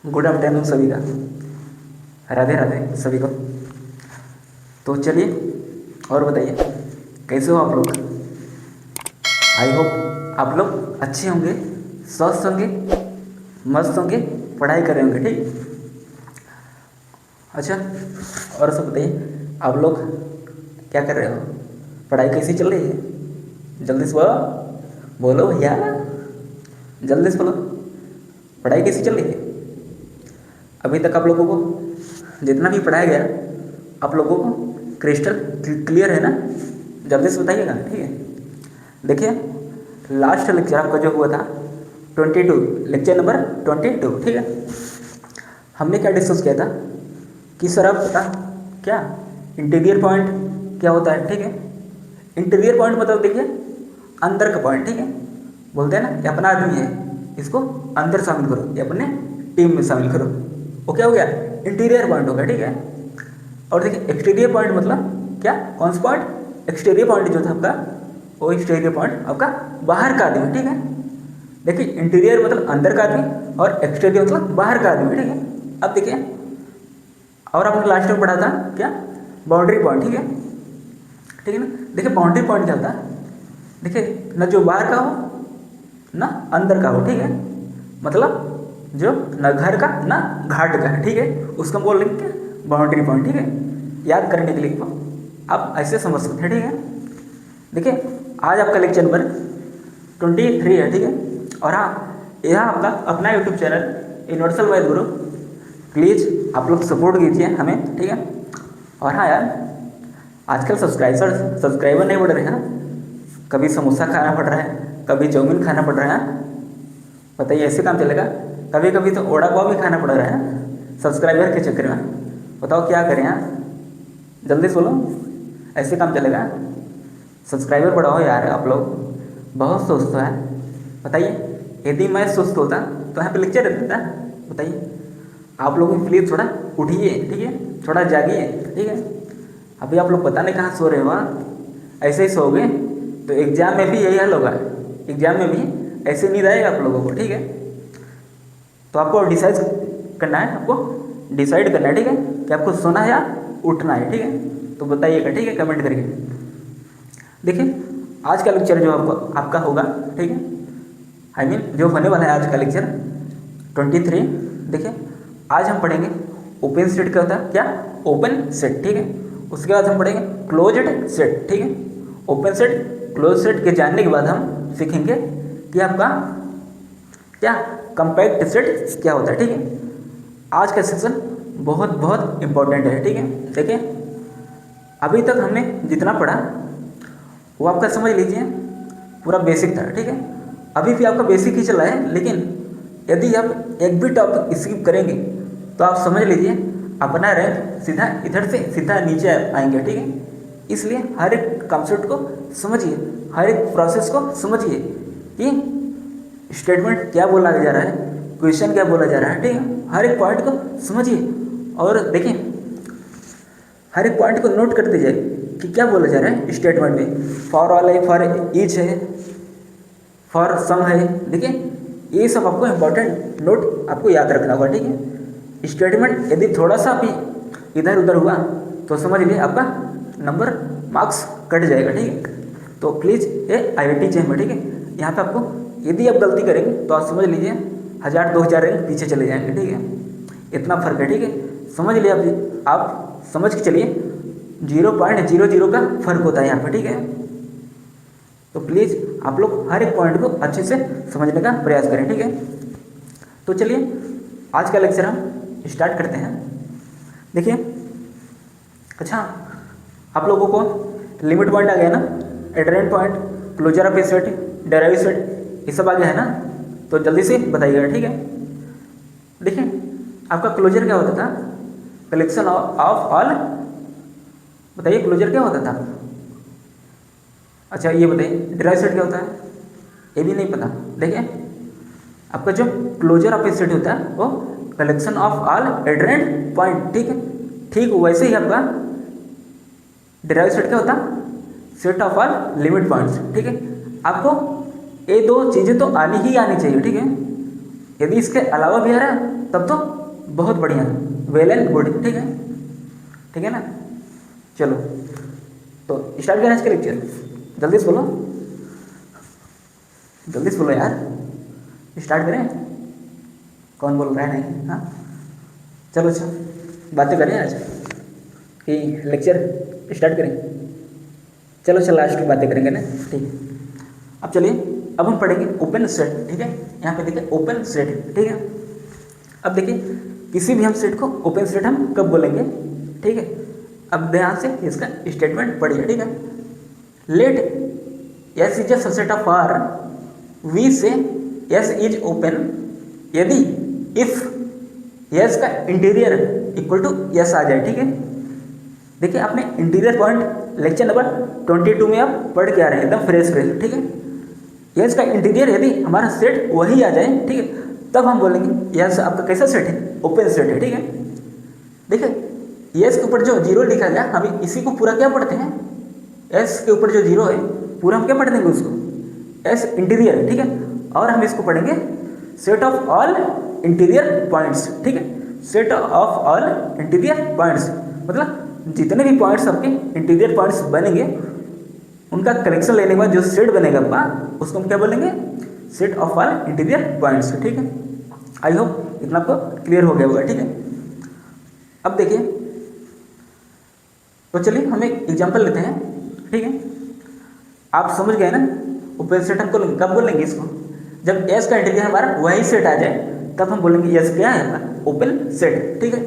Good afternoon सभी का। राधे राधे सभी को। तो चलिए और बताइए कैसे हो आप लोग। आई होप आप लोग अच्छे होंगे, स्वस्थ होंगे, मस्त होंगे, पढ़ाई कर रहे होंगे। ठीक। अच्छा, और सब बताइए आप लोग क्या कर रहे हो, पढ़ाई कैसी चल रही है। जल्दी से बोलो, बोलो भैया, जल्दी से बोलो, पढ़ाई कैसी चल रही है। अभी तक आप लोगों को जितना भी पढ़ाया गया आप लोगों को क्रिस्टल क्लियर है ना। जल्दी से बताइएगा। ठीक है, देखिए लास्ट लेक्चर आपका जो हुआ था 22, लेक्चर नंबर 22। ठीक है, हमने क्या डिस्कस किया था कि सर आप पता क्या इंटीरियर पॉइंट क्या होता है। ठीक है, इंटीरियर पॉइंट मतलब देखिए अंदर का पॉइंट। ठीक है, बोलते हैं ना ये अपना आदमी है, इसको अंदर शामिल करो, ये अपने टीम में शामिल करो। वो क्या हो गया, इंटीरियर पॉइंट हो गया। ठीक है, और देखिए एक्सटीरियर पॉइंट मतलब क्या, कौन सा पॉइंट, एक्सटीरियर पॉइंट जो था आपका, वो एक्सटीरियर पॉइंट आपका बाहर का आदमी। ठीक है, देखिए इंटीरियर मतलब अंदर का आदमी और एक्सटीरियर मतलब बाहर का आदमी। ठीक है, अब देखिए और आपने लास्ट में पढ़ा था क्या, बाउंड्री पॉइंट। ठीक है, ठीक है ना। देखिए बाउंड्री पॉइंट क्या होता है, देखिए न जो बाहर का हो ना अंदर का हो। ठीक है, मतलब जो न घर का ना घाट का है। ठीक है, उसको हम बोल लेंगे क्या, बाउंड्री पॉइंट। ठीक है, याद करने के लिए आप ऐसे समझ सकते हैं। ठीक है, देखिए आज आपका लेक्चर नंबर 23 है। ठीक है, और हाँ यह आपका अपना YouTube channel universal wise Guru, please आप लोग सपोर्ट कीजिए हमें। ठीक है, और हाँ यार आजकल सब्सक्राइबर नहीं बढ़ रहे हैं, कभी समोसा खाना पड़ रहा है, कभी चाउमीन खाना पड़ रहा है। बताइए ऐसे काम चलेगा। कभी कभी तो ओड़ा पाव भी खाना पड़ रहा है सब्सक्राइबर के चक्कर में। बताओ क्या करें यार, जल्दी बोलो, ऐसे काम चलेगा। सब्सक्राइबर बढ़ाओ यार, आप लोग बहुत सुस्त है। बताइए यदि मैं सुस्त होता तो यहाँ पे लेक्चर देता। बताइए आप लोगों की प्लीज़ थोड़ा उठिए। ठीक है, थोड़ा जागिए। ठीक है, अभी आप लोग पता नहीं कहाँ सो रहे हो, ऐसे ही सोओगे तो एग्ज़ाम में भी यही हाल होगा। एग्ज़ाम में भी ऐसे नींद आएगा आप लोगों को। ठीक है, तो आपको डिसाइड करना है, आपको डिसाइड करना है। ठीक है, कि आपको सोना है या उठना है। ठीक है, तो बताइएगा। ठीक है, कमेंट करके। देखिए आज का लेक्चर जो आपको आपका होगा, ठीक है, आई मीन जो होने वाला है आज का लेक्चर 23। देखिए आज हम पढ़ेंगे ओपन सेट क्या होता है, क्या ओपन सेट। ठीक है, उसके बाद हम पढ़ेंगे क्लोज्ड सेट। ठीक है, ओपन सेट क्लोज सेट के जानने के बाद हम सीखेंगे कि आपका क्या कंपैक्ट सेट क्या होता है। ठीक है, आज का सेक्शन बहुत बहुत इंपॉर्टेंट है। ठीक है, देखिए अभी तक हमने जितना पढ़ा वो आपका समझ लीजिए पूरा बेसिक था। ठीक है, अभी भी आपका बेसिक ही चल रहा है, लेकिन यदि आप एक भी टॉपिक स्किप करेंगे तो आप समझ लीजिए अपना रैंक सीधा इधर से सीधा नीचे आएंगे। ठीक है, इसलिए हर एक कॉन्सेप्ट को समझिए, हर एक प्रोसेस को समझिए कि स्टेटमेंट क्या बोला जा रहा है, क्वेश्चन क्या बोला जा रहा है। ठीक है, हर एक पॉइंट को समझिए और देखिए हर एक पॉइंट को नोट करते जाए कि क्या बोला जा रहा है स्टेटमेंट में। फॉर ऑल है, फॉर ईच है, फॉर सम है। देखिए ये सब आपको इम्पोर्टेंट नोट आपको याद रखना होगा। ठीक है, स्टेटमेंट यदि थोड़ा सा भी इधर उधर हुआ तो समझ लिए आपका नंबर मार्क्स कट जाएगा। ठीक है, तो प्लीज़ ये IIT चैम्बर। ठीक है, यहाँ पे आपको यदि आप गलती करेंगे तो आप समझ लीजिए 1000-2000 रैंक पीछे चले जाएंगे। ठीक है, इतना फर्क है। ठीक है, समझ लिए आप समझ के चलिए 0.00 का फर्क होता है यहाँ पर। ठीक है, तो प्लीज़ आप लोग हर एक पॉइंट को अच्छे से समझने का प्रयास करें। ठीक है, तो चलिए आज का लेक्चर हम स्टार्ट करते हैं। देखिए अच्छा, आप लोगों को लिमिट पॉइंट आ गया ना, adherent point, closure of set, derive set, ये सब आ गया है ना, तो जल्दी से बताइएगा। ठीक है, देखिए आपका क्लोजर क्या होता था, कलेक्शन ऑफ ऑल। बताइए क्लोजर क्या होता था। अच्छा ये बताइए डेराइव सेट क्या होता है, ये भी नहीं पता। देखिए आपका जो क्लोजर ऑफ सेट होता है वो कलेक्शन ऑफ ऑल एडरेंट पॉइंट। ठीक है, ठीक वैसे ही आपका डेराइव सेट क्या होता है, set of all limit points. ठीक है, आपको ये दो चीज़ें तो आनी ही आनी चाहिए। ठीक है, यदि इसके अलावा भी आ रहा है तब तो बहुत बढ़िया, वेल एंड गुड, ठीक है ना। चलो तो स्टार्ट करें आज का लेक्चर, जल्दी से बोलो, जल्दी से बोलो यार, स्टार्ट करें। कौन बोल रहा है नहीं? हाँ चलो अच्छा बातें करें आज कि लेक्चर स्टार्ट करें। चलो लास्ट की बातें करेंगे ना, ठीक है। अब चलिए, अब हम पढ़ेंगे ओपन सेट, ठीक है। यहाँ पे देखिए ओपन सेट, ठीक है। अब देखिए किसी भी हम सेट को ओपन सेट हम कब बोलेंगे, ठीक है। अब ध्यान से इसका स्टेटमेंट पढ़िए, ठीक है। Let S is a subset of R, we say S is open यदि इफ एस का इंटीरियर इक्वल टू एस आ जाए, ठीक है। देखिए आपने इंटीरियर पॉइंट लेक्चर नंबर 22 में आप पढ़ के आ रहे हैं, एकदम फ्रेश, ठीक है। एस का इंटीरियर यदि हमारा सेट वही आ जाए, ठीक है, तब हम बोलेंगे एस आपका कैसा सेट है, ओपन सेट है, ठीक है। देखिए एस के ऊपर जो जीरो लिखा गया, हम इसी को पूरा क्या पढ़ते हैं, एस के ऊपर जो जीरो है पूरा हम क्या पढ़ देंगे उसको, एस इंटीरियर, ठीक है। और हम इसको पढ़ेंगे set of all interior points, ठीक है। Set of all interior points मतलब जितने भी पॉइंट्स आपके इंटीरियर पॉइंट्स बनेंगे उनका कलेक्शन लेने के बाद जो सेट बनेगा आपका, उसको हम क्या बोलेंगे, set of all interior points, ठीक है। आई होप इतना आपको क्लियर हो गया होगा, ठीक है। अब देखिए, तो चलिए हम एक एग्जांपल लेते हैं, ठीक है। आप समझ गए ना, ओपन सेट हमको कब बोलेंगे इसको, जब एस का इंटीरियर हमारा वही सेट आ जाए तब हम बोलेंगे एस क्या है हमारा, ओपन सेट, ठीक है।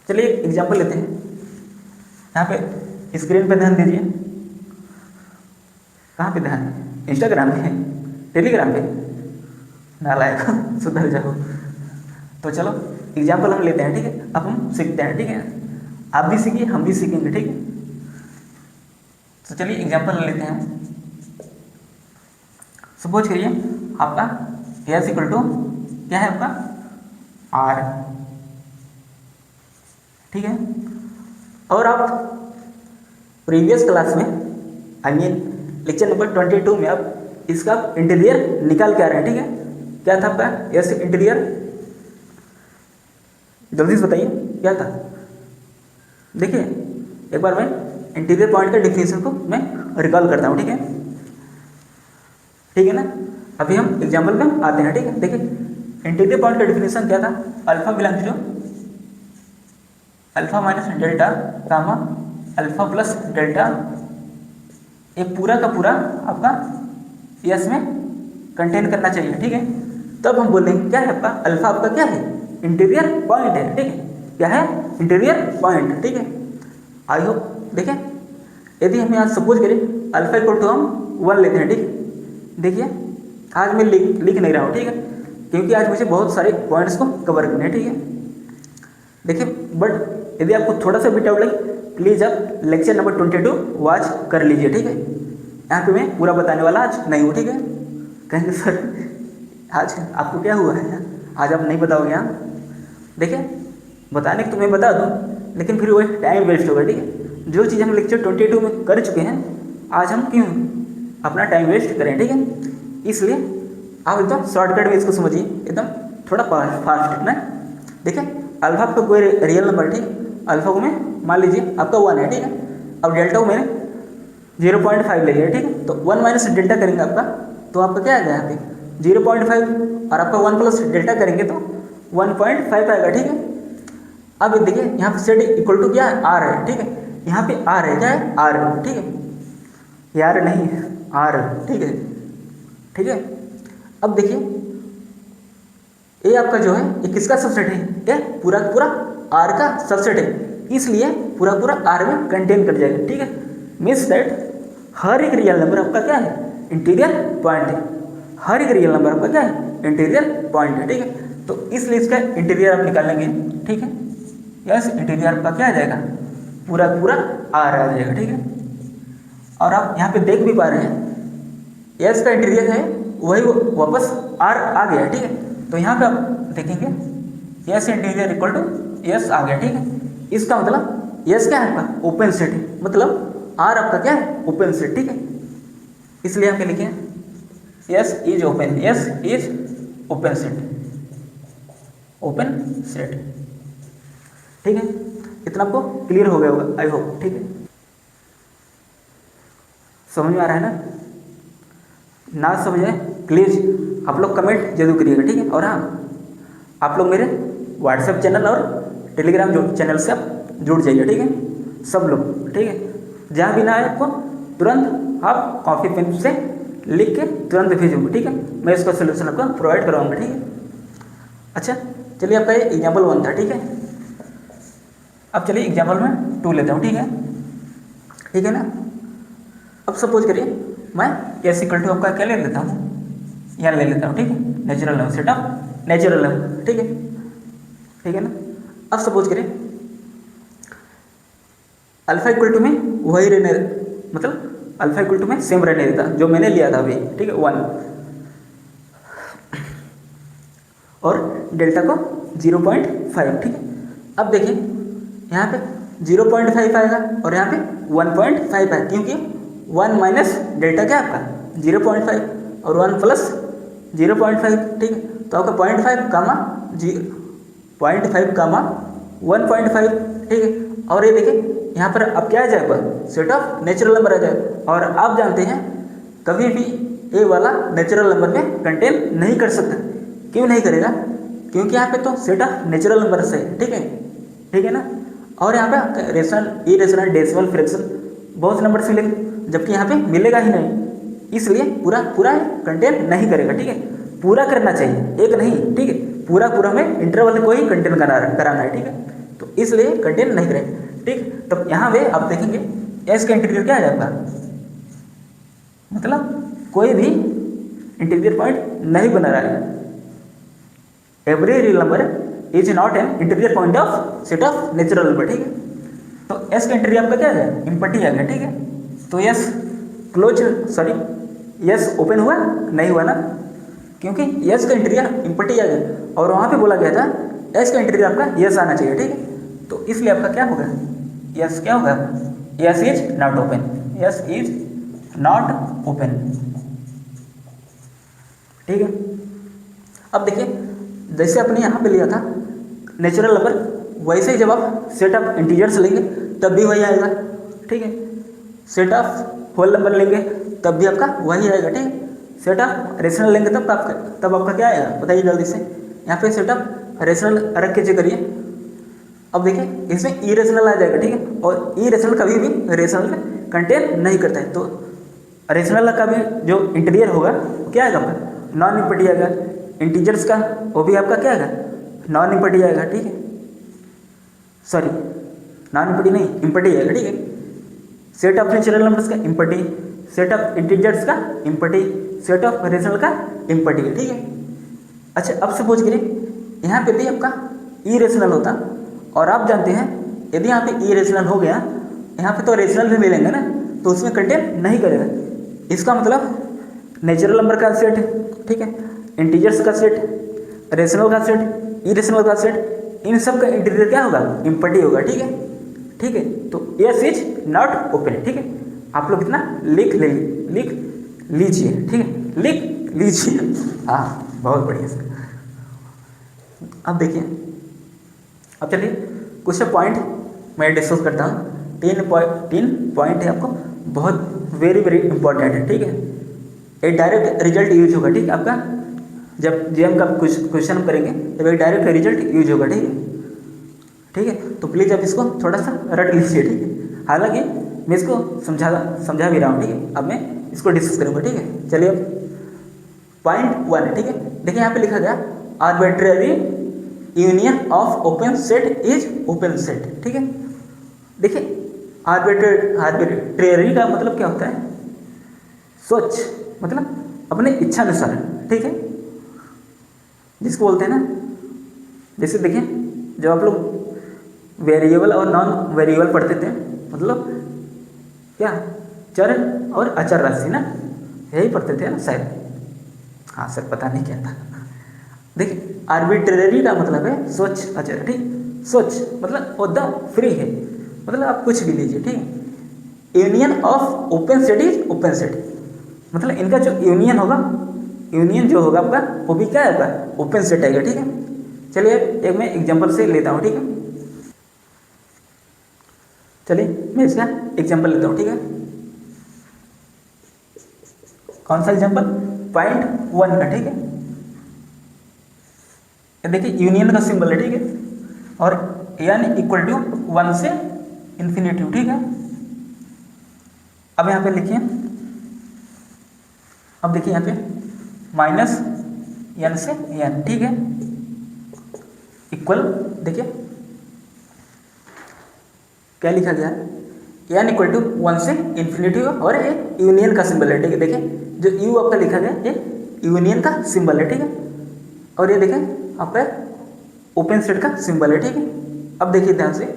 चलिए एक एग्जांपल लेते हैं, यहाँ पे स्क्रीन पे ध्यान दीजिए। कहाँ पे ध्यान, इंस्टाग्राम पे, टेलीग्राम पे, नालायक सुधर जाओ। तो चलो एग्जांपल हम लेते हैं, ठीक है। अब हम सीखते हैं, ठीक है। आप भी सीखिए, हम भी सीखेंगे, ठीक है। तो चलिए एग्जांपल लेते हैं। सपोज करिए आपका एस इक्वल टू क्या है आपका, आर, ठीक है। और आप प्रीवियस क्लास में आई मीन लेक्चर नंबर 22 में आप इसका इंटीरियर निकाल के आ रहे हैं, ठीक है। क्या था आपका एस इंटीरियर, जल्दी से बताइए क्या था। देखिए एक बार मैं इंटीरियर पॉइंट का डिफिनेशन को मैं रिकॉल करता हूँ, ठीक है, ठीक है ना। अभी हम एग्जाम्पल पे आते हैं, ठीक है। देखिए इंटीरियर पॉइंट का डिफिनेशन क्या था, alpha belongs to alpha minus delta comma alpha plus delta, एक पूरा का पूरा आपका एस में कंटेन करना चाहिए, ठीक है। तब हम बोलेंगे क्या है आपका, अल्फा आपका क्या है, इंटीरियर पॉइंट है, ठीक है। क्या है, इंटीरियर पॉइंट, ठीक है। आई होप देखें, यदि हम यहाँ सपोज करें अल्फा इक्वल टू हम 1 लेते हैं, ठीक है। देखिए आज मैं लिख नहीं रहा हूँ, ठीक है, क्योंकि आज मुझे बहुत सारे पॉइंट्स को कवर करने हैं, ठीक है। देखिए बट यदि आपको थोड़ा सा भी डाउट लगे प्लीज़ आप लेक्चर नंबर 22 वॉच कर लीजिए, ठीक है। यहाँ पे मैं पूरा बताने वाला आज नहीं हूँ, ठीक है। कहेंगे सर आज आपको क्या हुआ है, आज आप नहीं बताओगे यहाँ। देखिए बताने को तो मैं बता दूँ, लेकिन फिर वही टाइम वेस्ट होगा, ठीक है। जो चीज़ हम लेक्चर 22 में कर चुके हैं, आज हम क्यों अपना टाइम वेस्ट करें, ठीक है। इसलिए आप एकदम शॉर्टकट में इसको समझिए, एकदम थोड़ा फास्ट ना। देखिए अल्फा आपका कोई रियल नंबर, ठीक है। अल्फा को मैं मान लीजिए आपका 1 है, ठीक है। अब डेल्टा को मैंने 0.5 ले लिया, ठीक है। तो 1 माइनस डेल्टा करेंगे आपका, तो आपका क्या आएगा यहाँ पे 0.5, और आपका 1 प्लस डेल्टा करेंगे तो 1.5 आएगा, ठीक है। अब देखिए यहाँ पे सेट इक्वल टू क्या है, आर है, ठीक है। यहाँ पे आर है, क्या है, आर, ठीक है, यार नहीं आर, ठीक है, ठीक है। अब देखिए ये आपका जो है ये किसका सबसेट है, ये पूरा पूरा आर का सबसेट है, इसलिए पूरा पूरा आर में कंटेन कर जाएगा, ठीक है। मीन्स दैट हर एक रियल नंबर आपका क्या है, इंटीरियर पॉइंट है। हर एक रियल नंबर आपका क्या है, इंटीरियर पॉइंट है, ठीक है। तो इसलिए इसका इंटीरियर आप निकालेंगे, ठीक है। यस इंटीरियर आपका क्या आ जाएगा, पूरा पूरा आर आ जाएगा, ठीक है। और आप यहाँ पे देख भी पा रहे हैं एस का इंटीरियर है वही वापस आर आ गया, ठीक है। तो यहाँ पे आप देखेंगे S interior equal to S आ गया, ठीक है। इसका मतलब एस क्या है आपका, ओपन सेट है, मतलब आर आपका क्या है, ओपन सेट, ठीक है। इसलिए यहाँ पे लिखे S is open, S is open set, open set. ठीक है, इतना आपको क्लियर हो गया होगा आई होप। ठीक है, समझ में आ रहा है ना? ना समझ आए प्लीज़ आप लोग कमेंट जरूर करिएगा। ठीक है, और हाँ आप लोग मेरे व्हाट्सएप चैनल और टेलीग्राम चैनल से आप जुड़ जाइए। ठीक है, सब लोग। ठीक है, जहाँ भी ना आए आपको तुरंत आप कॉपी पेन से लिख के तुरंत भेजूँगा। ठीक है, मैं इसका सोल्यूशन आपको प्रोवाइड करवाऊँगा। ठीक है, अच्छा चलिए, आपका ये एग्जाम्पल 1 था। ठीक है, अब चलिए एग्जाम्पल में 2 लेता हूँ। ठीक है, ठीक है ना? अब सपोज करिए मैं एस इक्वल टू आपका क्या ले लेता हूँ, यहाँ ले लेता हूँ। ठीक है, natural number, set of natural number. ठीक है, ठीक है ना? अब सपोज करें अल्फा इक्वल टू में वही रहने, मतलब अल्फा इक्वल टू में सेम रहने देता जो मैंने लिया था अभी। ठीक है, 1 और डेल्टा को 0.5। ठीक है, अब देखिए यहाँ पे 0.5 आएगा और यहाँ पे 1.5 आएगा, क्योंकि 1 माइनस डेल्टा क्या है आपका 0.5 और 1 प्लस 0.5। ठीक है, तो आपका 0.5 कामा 0.5 कामा 1.5। ठीक है, और ये देखिए यहाँ पर अब क्या आ जाएगा, सेट ऑफ नेचुरल नंबर आ जाएगा। और आप जानते हैं कभी भी ए वाला नेचुरल नंबर में कंटेन नहीं कर सकता। क्यों नहीं करेगा? क्योंकि यहाँ पे तो सेट ऑफ नेचुरल नंबर से। ठीक है, ठीक है ना? और यहाँ पे रेशनल, इरेशनल, डेसिमल, फ्रैक्शन बहुत से नंबर मिलेंगे, जबकि यहाँ पे मिलेगा ही नहीं, इसलिए पूरा पूरा कंटेन नहीं करेगा। ठीक है, पूरा करना चाहिए, एक नहीं। ठीक है, पूरा पूरा में इंटरवल को ही कंटेन कराना है। ठीक है, तो इसलिए कंटेन नहीं करें। ठीक, तो यहाँ पे आप देखेंगे एस का इंटीरियर क्या आ जाएगा, मतलब कोई भी इंटीरियर पॉइंट नहीं बना रहा है। Every real number is not an interior point of set of natural number. ठीक है, तो एस का इंटीरियर आपका क्या है, इम्पटी आ गया। ठीक है, तो S close, sorry S open हुआ नहीं हुआ ना, क्योंकि एस का इंटीरियर इम्पटी आ गया और वहाँ पे बोला गया था एस का इंटीरियर आपका एस आना चाहिए। ठीक है, तो इसलिए आपका क्या होगा, यस क्या होगा, yes is not open, yes is not open. ठीक है, अब देखिए जैसे अपने यहाँ पे लिया था नेचुरल नंबर, वैसे ही जब आप सेट ऑफ इंटीजर्स लेंगे तब भी वही आएगा। ठीक है, सेट ऑफ होल नंबर लेंगे तब भी आपका वही आएगा। ठीक है, सेट ऑफ रेशनल लेंगे तब आपका क्या आएगा, बताइए जल्दी से। यहाँ पे सेट ऑफ रेशनल रख के चेक करिए। अब देखिए इसमें इरेशनल आ जाएगा। ठीक है, और इरेशनल कभी भी रेशनल में कंटेन नहीं करता है, तो रेशनल का भी जो इंटीरियर होगा वो क्या आएगा आपका, नॉन इम्पटी आएगा। इंटीजर्स का वो भी आपका क्या आएगा, नॉन इम्पटी आएगा। ठीक है, सॉरी नॉन इम्पटी नहीं, इम्पटी आएगा। ठीक है, सेट ऑफ नेचुरल नंबर्स का इम्पटी, सेट ऑफ इंटीजर्स का इम्पटी, सेट ऑफ रेशनल का इम्पटी। ठीक है, अच्छा अब सपोज करिए यहाँ पे भी आपका इरेशनल होता, और आप जानते हैं यदि यहाँ पे इरेशनल हो गया, यहाँ पे तो रेशनल भी मिलेंगे ना, तो उसमें कंटेन नहीं करेगा। इसका मतलब नेचुरल नंबर का सेट, ठीक है, इंटीजर्स का सेट, रेशनल का सेट, इरेशनल का सेट, इन सब का इंटीरियर क्या होगा, इम्पटी होगा। ठीक है, ठीक है, तो एस इज नॉट ओपन। ठीक है, आप लोग इतना लिख लीजिए। ठीक है, लिख लीजिए। हाँ, बहुत बढ़िया सर। अब देखिए, अब चलिए कुछ पॉइंट मैं डिस्कस करता हूँ। 3 पॉइंट है, आपको बहुत वेरी इंपॉर्टेंट है। ठीक है, एक डायरेक्ट रिजल्ट यूज होगा। ठीक है, आपका जब जेएम का क्वेश्चन करेंगे तब एक डायरेक्ट रिजल्ट यूज होगा। ठीक है, ठीक है, तो प्लीज़ आप इसको थोड़ा सा रट लीजिए। ठीक है, हालांकि मैं इसको समझा भी रहा हूँ। ठीक है, अब मैं इसको डिस्कस करूँगा। ठीक है, चलिए अब पॉइंट 1। ठीक है, देखिए यहाँ पे लिखा गया arbitrary union of open set is open set. ठीक है, देखिए आर्बिट्रेरी का मतलब क्या होता है, स्वच्छ, मतलब अपने इच्छा अनुसार। ठीक है, जिसको बोलते हैं ना, जैसे देखिए जब आप लोग वेरिएबल और नॉन वेरिएबल पढ़ते थे, मतलब क्या, चर और अचर राशि ना, यही पढ़ते थे ना शायद। हाँ सर, पता नहीं क्या था। देखिए आर्बिट्रेरी का मतलब है स्वच्छ अचर। ठीक, स्वच्छ मतलब एकदम फ्री है, मतलब आप कुछ भी लीजिए। ठीक है, union of open set is open set, मतलब इनका जो यूनियन होगा यूनियन जो होगा आपका वो भी क्या है आपका ओपन सेट आएगा। ठीक है, चलिए एक मैं एग्जांपल से लेता हूँ। ठीक है, चलिए मैं इसका एग्जांपल लेता हूँ। ठीक है, कौन सा एग्जांपल, पॉइंट 1 का। ठीक है, देखिए यूनियन का सिंबल है। ठीक है, और n इक्वल टू 1 से इन्फिनेटिव। ठीक है, अब यहाँ पे लिखिए, अब देखिए यहाँ पे माइनस n से n। ठीक है, इक्वल, देखिए क्या लिखा गया है, n इक्वल टू 1 से इन्फिनेटिव, और ये यूनियन का सिंबल है। ठीक है, देखिए जो u आपका लिखा गया ये यूनियन का सिंबल है। ठीक है, और ये देखें आपका ओपन सेट का सिंबल है। ठीक है, अब देखिए ध्यान से,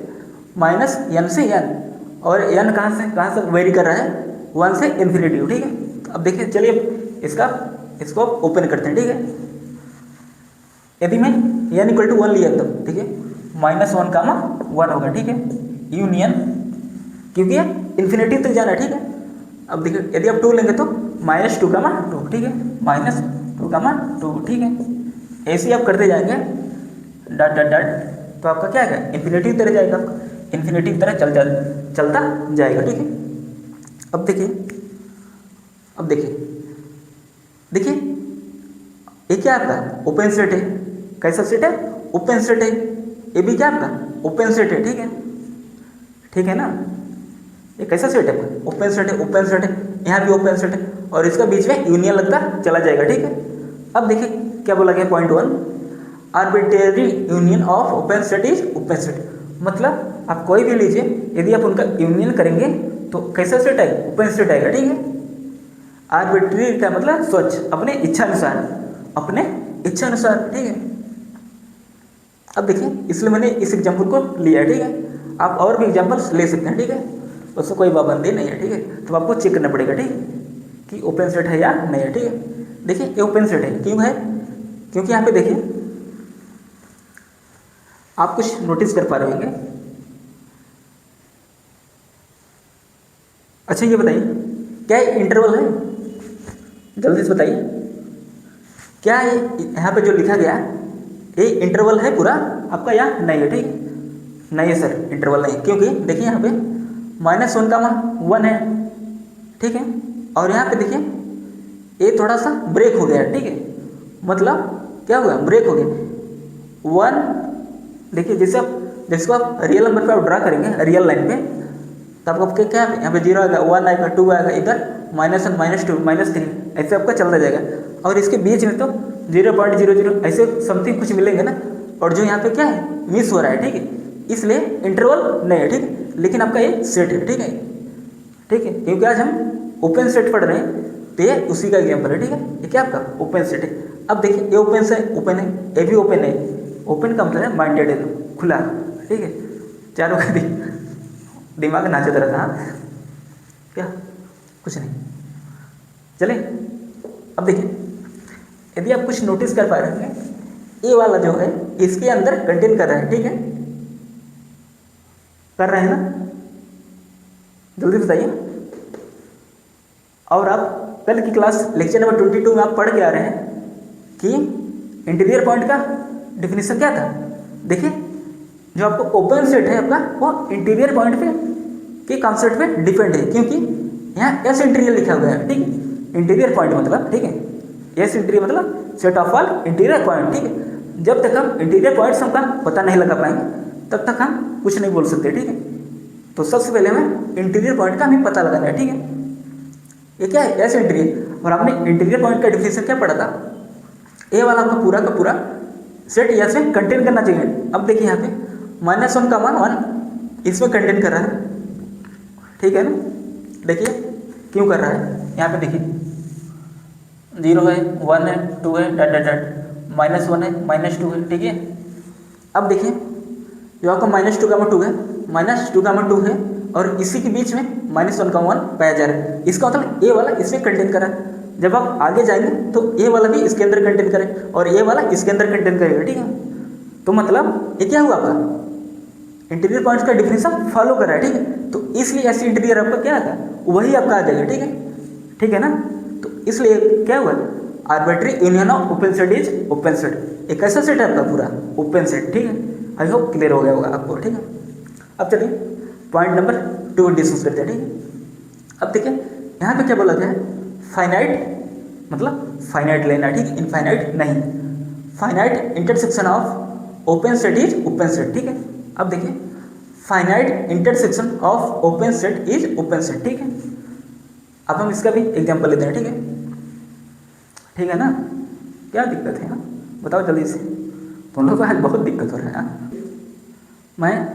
माइनस n से n, और n कहाँ से वेरी कर रहा है, 1 से इन्फिनेटिव। ठीक है, अब देखिए चलिए इसको ओपन करते हैं। ठीक है, यदि मैं n इक्वल टू 1 लिया तो ठीक है -1 कामा 1 होगा। ठीक है, यूनियन, क्योंकि ये इन्फिनेटिव तक जाना है। ठीक है, अब देखिए यदि आप 2 लेंगे तो -2 कामा 2। ठीक है, -2 कामा 2। ठीक है, ऐसे ही आप करते जाएंगे डॉट डॉट डॉट, तो आपका क्या है इन्फिनेटिव तरह जाएगा, आपका इन्फिनेटिव तरह चलता जाएगा। ठीक है, अब देखिए ये क्या आपका ओपन सेट है। कैसा सेट है, ओपन सेट है। ये भी क्या आपका ओपन सेट है। ठीक है ना, ये कैसा सेट है, ओपन सेट है। ओपन सेट है, यहाँ भी ओपन सेट है, और इसका बीच में यूनियन लगता चला जाएगा। ठीक है, अब देखिए क्या बोला गया, point 1, arbitrary union of open set is open set. मतलब आप कोई भी लीजिए, यदि आप उनका यूनियन करेंगे तो कैसा सेट आएगा, ओपन सेट आएगा। ठीक है, आर्बिट्रेरी का मतलब स्वच्छ, अपने इच्छा अनुसार। ठीक है, अब देखिए इसलिए मैंने इस एग्जाम्पल को लिया है। ठीक है, आप और भी एग्जाम्पल्स ले सकते हैं। ठीक है, उसमें कोई पाबंदी नहीं है। ठीक है, तो आपको चेक करना पड़ेगा। ठीक है, कि ओपन सेट है या नहीं है। ठीक है, देखिए ये ओपन सेट है, क्यों है, क्योंकि यहाँ पे देखिए आप कुछ नोटिस कर पा रहे होंगे। अच्छा ये बताइए, क्या ये इंटरवल है, जल्दी से बताइए, क्या ये यहाँ पे जो लिखा गया ये इंटरवल है पूरा आपका या नहीं है। ठीक है, नहीं है सर, इंटरवल नहीं है, क्योंकि देखिए यहाँ पे -1 का 1 है। ठीक है, और यहाँ पे देखिए ये थोड़ा सा ब्रेक हो गया। ठीक है, मतलब क्या हुआ, ब्रेक हो गया 1। देखिए जिसको आप रियल नंबर पे आप ड्रा करेंगे, रियल लाइन पे, तो आपको क्या यहाँ पे 0 आएगा, 1 आएगा, 2 आएगा, इधर -1 -2 -3, ऐसे आपका चलता जाएगा। और इसके बीच में तो 0.00 ऐसे समथिंग कुछ मिलेंगे ना, और जो यहाँ पे क्या है मिस हो रहा है। ठीक है, इसलिए इंटरवल नहीं है। ठीक है, लेकिन आपका ये सेट है। ठीक है, क्योंकि आज हम ओपन सेट पढ़ रहे हैं, तो ये उसी का एग्जाम्पल है। ठीक है, ये क्या आपका ओपन सेट है। अब देखिए ये ओपन है, ये भी ओपन है। ओपन का मतलब है माइंडेड है, खुला। ठीक है, चारों का दिमाग नाचत रहता है, क्या कुछ नहीं। चले अब देखिए, यदि आप कुछ नोटिस कर पा रहे हैं, ये वाला जो है इसके अंदर कंटेन कर रहा है। ठीक है, कर रहे हैं ना, जल्दी बताइए। और आप कल की क्लास लेक्चर नंबर 22 में आप पढ़ के आ रहे हैं कि इंटीरियर पॉइंट का डिफिनेशन क्या था। देखिए जो आपको ओपन सेट है आपका, वो इंटीरियर पॉइंट पे के कॉन्सेप्ट पे डिपेंड है, क्योंकि यहाँ एस इंटीरियर लिखा हुआ है। ठीक है, इंटीरियर पॉइंट मतलब, ठीक है, एस इंटीरियर मतलब set of all interior point. ठीक है, जब तक हम इंटीरियर पॉइंट्स हमका पता नहीं लगा पाएंगे तब तक हम कुछ नहीं बोल सकते। ठीक है, तो सबसे पहले हमें इंटीरियर पॉइंट का हमें पता लगाना है। ठीक है, ये क्या है, एस इंटीरियर। और आपने इंटीरियर पॉइंट का डिफिनेशन क्या पढ़ा था, ए वाला आपका पूरा का पूरा सेट एस में कंटेन करना चाहिए। अब देखिए यहाँ पे -1 का 1 इसमें कंटेन कर रहा है। ठीक है ना, देखिए क्यों कर रहा है, यहाँ पे देखिए 0 है, 1 है, 2 है, डॉट डॉट डॉट, -1 है, -2 है। ठीक है, अब देखिए जो आपका -2 का 2 है, -2 का 2 है, और इसी के बीच में -1 का 1 पाया जा रहा है। इसका मतलब ए वाला इसमें कंटेन करा है। जब आप आगे जाएंगे तो ए वाला भी इसके अंदर कंटेन करे, और ए वाला इसके अंदर कंटेन करेगा। ठीक है, तो मतलब ये क्या हुआ आपका इंटीरियर पॉइंट्स का डिफिनेशन फॉलो कर रहा है। ठीक है, तो इसलिए ऐसी इंटीरियर आपका क्या आता है, वही आपका आ जाएगा। ठीक है ना, तो इसलिए क्या हुआ, arbitrary union of open set is open set. एक ऐसा सेट है आपका पूरा ओपन सेट, ठीक है। आई होप क्लियर हो गया होगा आपको, ठीक है। अब चलिए पॉइंट नंबर 2 डिस्कस करते हैं, ठीक है। अब देखिए यहाँ पे क्या बोला गया है, फाइनाइट मतलब फाइनाइट लेना, ठीक है, इनफाइनाइट नहीं। Finite intersection of open set is open set, ठीक है। अब देखिए finite intersection of open set is open set, ठीक है। अब हम इसका भी एग्जांपल लेते हैं, ठीक है, ठीक है ना। क्या दिक्कत है, बताओ जल्दी से, तुम लोग को आज बहुत दिक्कत हो रहा है। मैं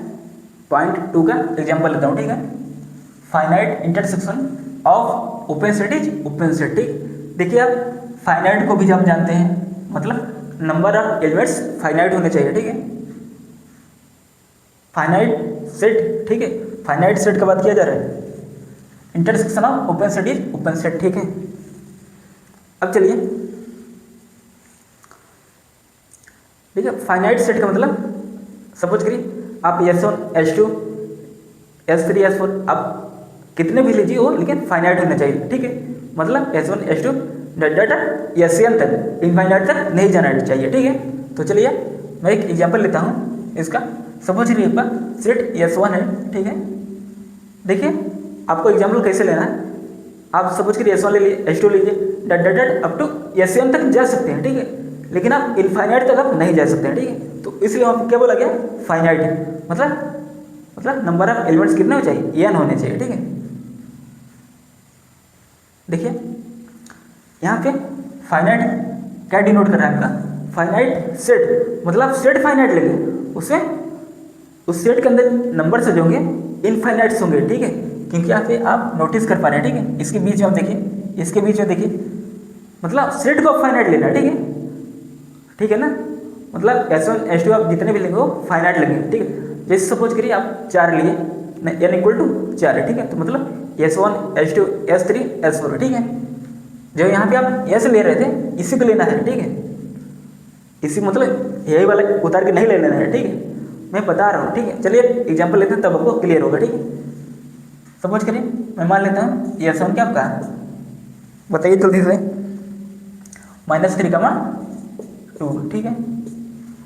पॉइंट 2 का एग्जांपल लेता हूँ, ठीक है। Finite intersection of open set is open set, ठीक। देखिए आप फाइनाइट को भी जब जानते हैं, मतलब नंबर ऑफ एलिमेंट्स फाइनाइट होने चाहिए, ठीक है। फाइनाइट सेट, ठीक है, फाइनाइट सेट का बात किया जा रहा है। Intersection of open set is open set, ठीक है। अब चलिए, ठीक है, फाइनाइट सेट का मतलब सपोज करिए आप S1 S2 S3 S4 आप कितने भी लीजिए हो, लेकिन फाइनाइट होना चाहिए, ठीक है। मतलब S1 S2 डाटा SN तक, इनफाइनाइट तक नहीं जाना चाहिए, ठीक है। तो चलिए मैं एक एग्जांपल लेता हूँ इसका। सपोज करिए आपका सेट S1 है, ठीक है। देखिए आपको एग्जाम्पल कैसे लेना है, आप सपोज करिए S1 ले लीजिए, S2 लीजिए, डट अप टू SN तक जा सकते हैं, ठीक है, लेकिन आप इनफाइनाइट तक आप नहीं जा सकते हैं, ठीक है। तो इसलिए वहाँ क्या बोला गया, फाइनाइट मतलब नंबर ऑफ एलिमेंट्स कितने हो चाहिए, n होने चाहिए, ठीक है। देखिए यहाँ पे फाइनाइट क्या डिनोट कर रहा है आपका, फाइनाइट सेट, मतलब सेट फाइनाइट लेंगे, उसमें उस सेट के अंदर नंबर से जो होंगे इनफाइनाइट्स होंगे, ठीक है। क्योंकि यहाँ पे आप नोटिस कर पा रहे हैं, ठीक है, इसके बीच में आप देखिए, इसके बीच में देखिए, मतलब सेट को फाइनाइट लेना है, ठीक है, ठीक है ना। मतलब S1 S2 आप जितने भी लेंगे वो फाइनाइट लेंगे, ठीक है। जैसे सपोज करिए आप 4 लिए, n इक्वल टू 4 है, ठीक है। तो मतलब S1 S2 S3 S4, ठीक है। जो यहाँ पे आप S ले रहे थे इसी को लेना है, ठीक है। इसी मतलब यही वाला उतार के नहीं ले लेना है, ठीक है, मैं बता रहा हूँ, ठीक है। चलिए एग्जाम्पल लेते हैं तब आपको क्लियर होगा, ठीक है। सपोज करिए मैं मान लेता हूँ S1 क्या आपका, बताइए जल्दी से, -3, ठीक है।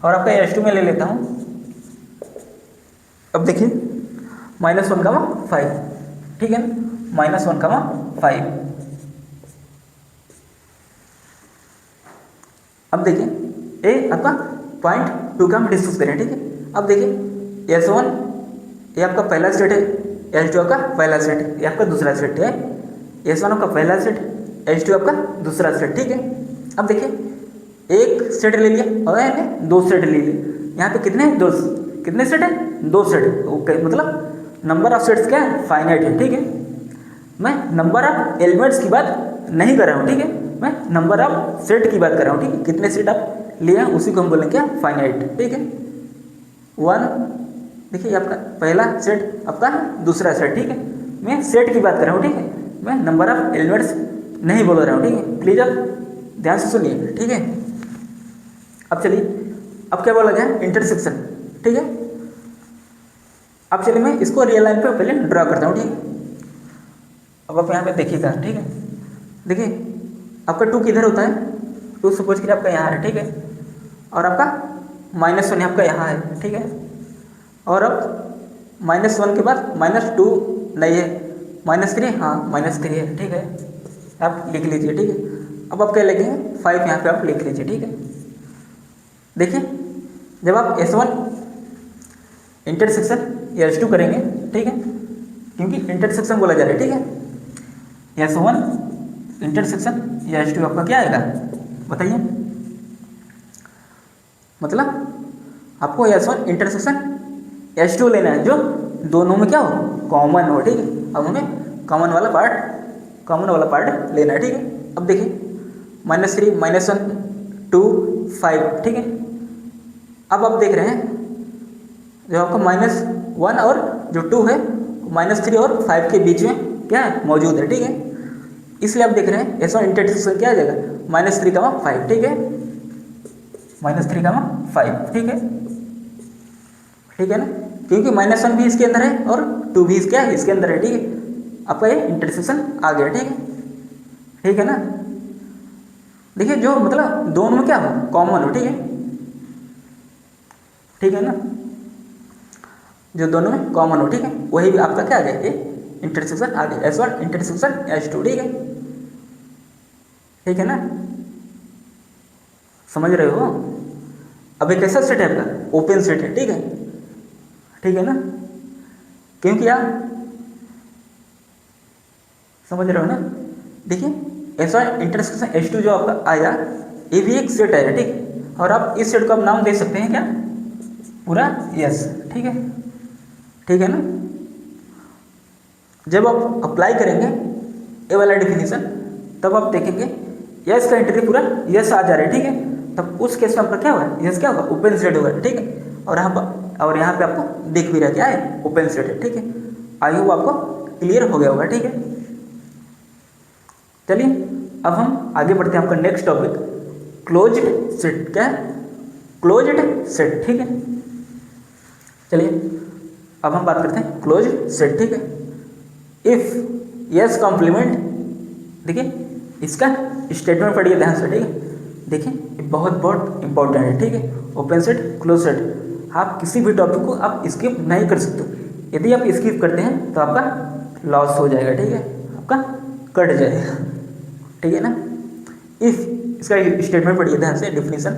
और आपका S2 में ले लेता हूँ, अब देखिए -1, ठीक है, -1, अब देखिए ए आपका पॉइंट 2 का हम डिस्कस करें, ठीक है। अब देखिए S1 ये आपका पहला सेट है, S2 आपका पहला सेट है, ये आपका दूसरा सेट है। S1 आपका पहला सेट, S2 आपका दूसरा सेट, ठीक है। अब देखिए एक सेट ले लिया और मैंने 2 सेट ले लिए, यहाँ पे कितने सेट है, 2 सेट, ओके। मतलब नंबर ऑफ सेट्स क्या है, फाइनाइट है, ठीक है। मैं नंबर ऑफ एलिमेंट्स की बात नहीं कर रहा हूँ, ठीक है, मैं नंबर ऑफ सेट की बात कर रहा हूँ, ठीक है। कितने सेट आप लिए हैं उसी को हम बोलेंगे क्या, फाइनाइट, ठीक है। 1, देखिए आपका पहला सेट, आपका दूसरा सेट, ठीक है। मैं सेट की बात कर रहा हूँ, ठीक है, मैं नंबर ऑफ एलिमेंट्स नहीं बोल रहा हूँ, ठीक है। प्लीज आप ध्यान से सुनिए, ठीक है। अब चलिए, अब क्या बोला गया, इंटरसेक्शन, ठीक है। अब चलिए मैं इसको रियल लाइन पे पहले ड्रा करता हूँ, ठीक है। अब आप यहाँ पे देखिएगा, ठीक है। देखिए आपका 2 किधर होता है, 2 सपोज करिए आपका यहाँ है, ठीक है। और आपका -1 आपका यहाँ है, ठीक है। और अब -1 के बाद -2 नहीं है, -3, हाँ -3 है, ठीक है। आप लिख लीजिए, ठीक है। अब आप क्या लिखेंगे, 5 यहाँ पे आप लिख लीजिए, ठीक है। देखिए जब आप S1 इंटरसेक्शन S2 करेंगे, ठीक है, क्योंकि इंटरसेक्शन बोला जा रहा है, ठीक है। S1 इंटरसेक्शन S2 आपका क्या आएगा, बताइए। मतलब आपको S1 इंटरसेक्शन S2 लेना है, जो दोनों में क्या हो, कॉमन हो, ठीक है। अब हमें कॉमन वाला पार्ट लेना है, ठीक है। अब देखिए -3, -1, 2, 5, ठीक है। अब आप देख रहे हैं जो आपका -1 और जो 2 है -3 और 5 के बीच में क्या है, मौजूद है, ठीक है। इसलिए आप देख रहे हैं S1 इंटरसेक्शन क्या आ जाएगा, -3, 5, ठीक है, -3, 5, ठीक है, ठीक है ना। क्योंकि -1 भी इसके अंदर है और 2 भी इसके अंदर है, ठीक है। आपका ये इंटरसेक्शन आ गया, ठीक है, ठीक है ना। देखिए जो मतलब दोनों में क्या हो, कॉमन हो, ठीक है ना, जो दोनों में कॉमन हो, ठीक है, वही भी आपका क्या आ गया, ये इंटरसेक्शन आ गया, S1 इंटरसेक्शन S2, ठीक है ना, समझ रहे हो। अब एक कैसा सेट है आपका, ओपन सेट है, ठीक है ना, क्यों किया, समझ रहे हो ना। देखिए S1 इंटरसेक्शन S2 जो आपका आया, ये भी एक सेट है, ठीक, और आप इस सेट को आप नाम दे सकते हैं क्या, पूरा यस, ठीक है ना। जब आप अप्लाई करेंगे ये वाला डेफिनेशन, तब आप देखेंगे यस का इंटीरियर पूरा यस आ जा रहा है, ठीक है, तब उस केस में आपका क्या होगा, यस क्या होगा, ओपन सेट होगा, ठीक है, और यहाँ पे आपको दिख भी रहा क्या है, ओपन सेट है, ठीक है। आई होप आपको क्लियर हो गया होगा, ठीक है। चलिए अब हम आगे बढ़ते हैं, आपका नेक्स्ट टॉपिक क्लोज्ड सेट, क्या है, क्लोज्ड सेट, ठीक है। चलिए अब हम बात करते हैं क्लोज्ड सेट, ठीक है। इफ यस कॉम्प्लीमेंट, देखिए इसका स्टेटमेंट पढ़िए ध्यान से, ठीक है, देखिए ये बहुत इंपॉर्टेंट है, ठीक है। ओपन सेट क्लोज सेट, आप किसी भी टॉपिक को आप स्किप नहीं कर सकते, यदि आप स्किप करते हैं तो आपका लॉस हो जाएगा, ठीक है, आपका कट जाएगा, ठीक है ना। इफ, इसका स्टेटमेंट पढ़िए ध्यान से, डेफिनेशन,